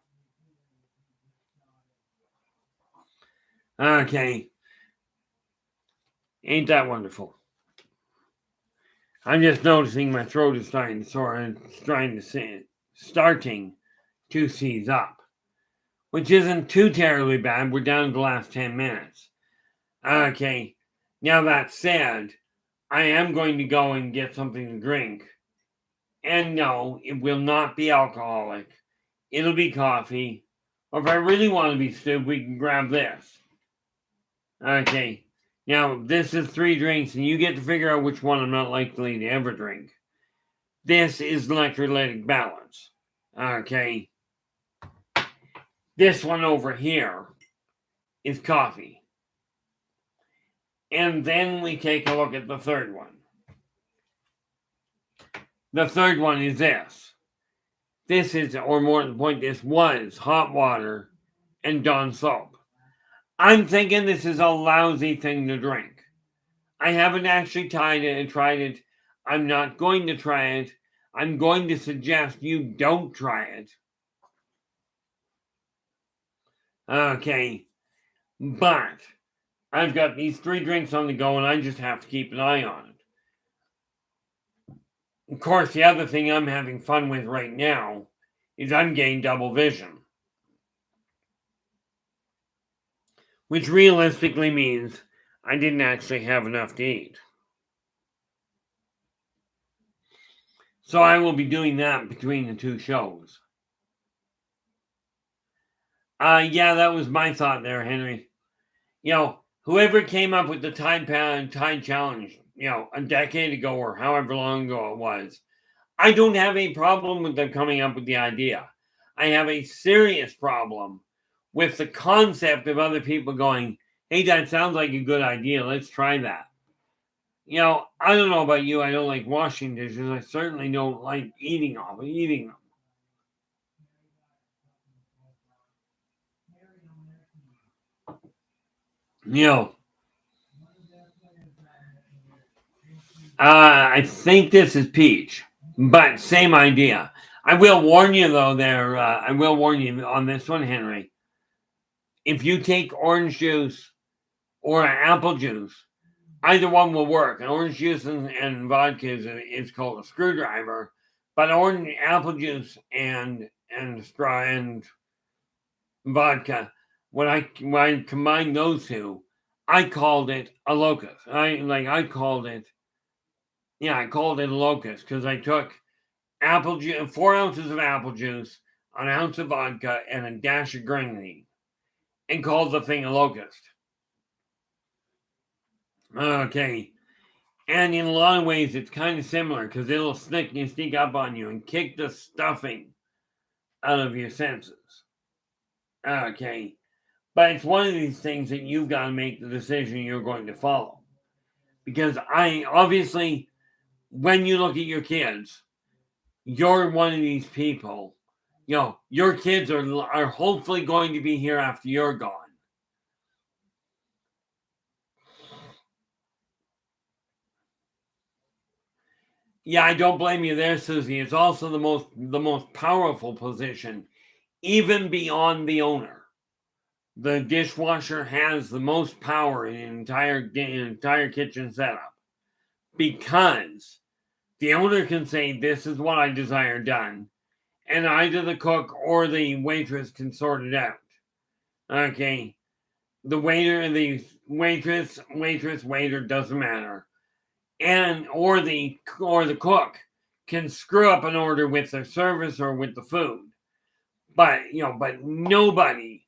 Okay, ain't that wonderful? I'm just noticing my throat is starting to sore and starting to seize up, which isn't too terribly bad. We're down to the last 10 minutes. Okay, now that said, I am going to go and get something to drink. And no, it will not be alcoholic. It'll be coffee. Or if I really want to be stupid, we can grab this. Okay, now this is 3 drinks, and you get to figure out which one I'm not likely to ever drink. This is electrolytic balance. Okay. This one over here is coffee. And then we take a look at the third one. The third one is this. This is, or more to the point, this was hot water and Dawn soap. I'm thinking this is a lousy thing to drink. I haven't actually tried it. I'm not going to try it. I'm going to suggest you don't try it. Okay. But I've got these 3 drinks on the go, and I just have to keep an eye on it. Of course, the other thing I'm having fun with right now is I'm getting double vision. Which realistically means I didn't actually have enough to eat. So I will be doing that between the 2 shows. Yeah, that was my thought there, Henry. You know, whoever came up with the Tide Challenge, a decade ago or however long ago it was, I don't have a problem with them coming up with the idea. I have a serious problem with the concept of other people going, hey, that sounds like a good idea. Let's try that. I don't know about you. I don't like washing dishes. I certainly don't like eating them. I think this is peach, but same idea. I will warn you, though, I will warn you on this one, Henry. If you take orange juice or apple juice, either one will work. Orange juice and vodka is called a screwdriver, but apple juice and straw and vodka, when I combined those 2, I called it a locust. I called it a locust because I took 4 ounces of apple juice, an ounce of vodka, and a dash of grenadine, and called the thing a locust. Okay. And in a lot of ways, it's kind of similar because it'll sneak up on you and kick the stuffing out of your senses. Okay. But it's one of these things that you've got to make the decision you're going to follow. Because obviously, when you look at your kids, you're one of these people. Your kids are hopefully going to be here after you're gone. Yeah, I don't blame you there, Susie. It's also the most powerful position, even beyond the owner. The dishwasher has the most power in an entire kitchen setup because the owner can say, "This is what I desire done," and either the cook or the waitress can sort it out. Okay, the waiter doesn't matter, or the cook can screw up an order with their service or with the food. But but nobody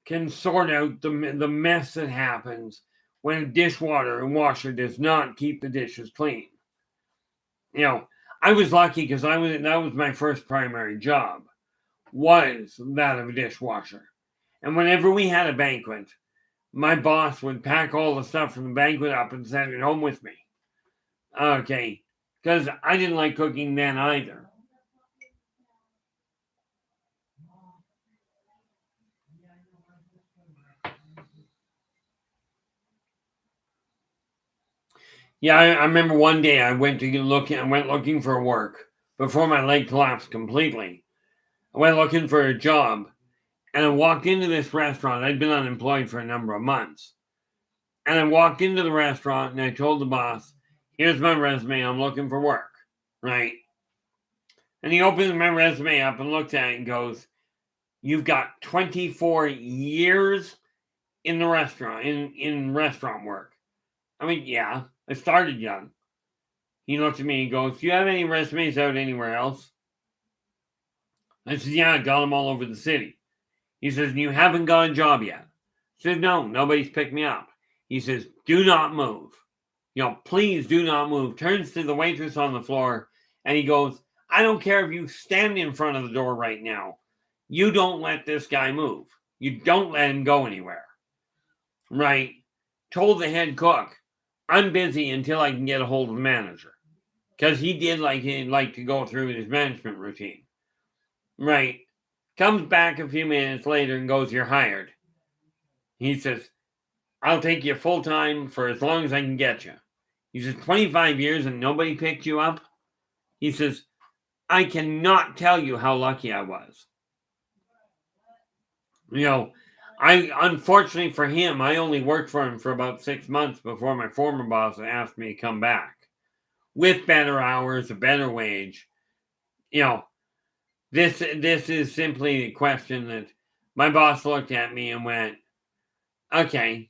can sort out the mess that happens when a dishwater and washer does not keep the dishes clean. I was lucky because that was my first primary job, was that of a dishwasher. And whenever we had a banquet, my boss would pack all the stuff from the banquet up and send it home with me. Okay, because I didn't like cooking then either. Yeah, I remember one day I went looking for work before my leg collapsed completely. I went looking for a job, and I walked into this restaurant. I'd been unemployed for a number of months. And I walked into the restaurant and I told the boss, here's my resume. I'm looking for work. Right. And he opened my resume up and looked at it and goes, you've got 24 years in the restaurant, in restaurant work. I mean, yeah, I started young. He looked at me and goes, do you have any resumes out anywhere else? I said, yeah, I got them all over the city. He says, you haven't got a job yet. I said, no, nobody's picked me up. He says, do not move. Please do not move. Turns to the waitress on the floor and he goes, I don't care if you stand in front of the door right now. You don't let this guy move. You don't let him go anywhere. Right? Told the head cook, I'm busy until I can get a hold of the manager. Because he'd like to go through his management routine. Right? Comes back a few minutes later and goes, you're hired. He says, I'll take you full time for as long as I can get you. He says, 25 years and nobody picked you up? He says, I cannot tell you how lucky I was. Unfortunately for him, I only worked for him for about 6 months before my former boss asked me to come back with better hours, a better wage. This is simply a question that my boss looked at me and went, okay.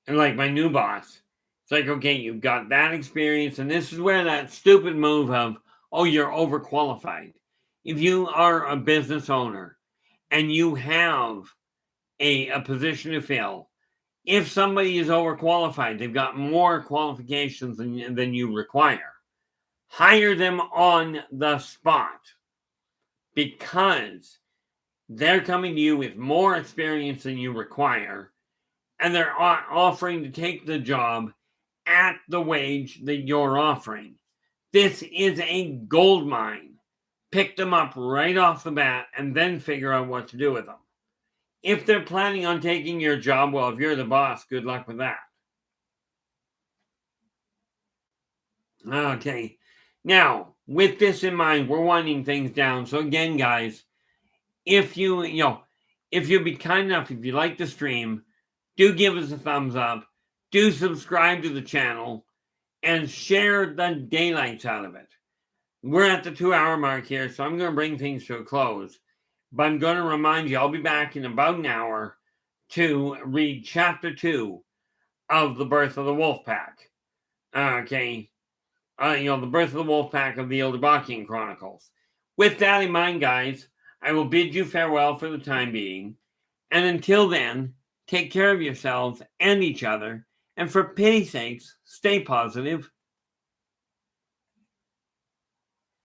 And like my new boss, it's like, okay, you've got that experience. And this is where that stupid move of, oh, you're overqualified. If you are a business owner and you have a position to fill, if somebody is overqualified, they've got more qualifications than you require, hire them on the spot, because they're coming to you with more experience than you require, and they're offering to take the job at the wage that you're offering. This is a gold mine. Pick them up right off the bat and then figure out what to do with them. If they're planning on taking your job, well, if you're the boss, good luck with that. Okay. Now, with this in mind, we're winding things down. So again, guys, if you be kind enough, if you like the stream, do give us a thumbs up. Do subscribe to the channel and share the daylights out of it. We're at the 2-hour mark here, so I'm going to bring things to a close. But I'm going to remind you, I'll be back in about an hour to read chapter 2 of The Birth of the Wolf Pack. Okay. The Birth of the Wolf Pack of the Yldrbacian Chronicles. With that in mind, guys, I will bid you farewell for the time being. And until then, take care of yourselves and each other. And for pity's sakes, stay positive.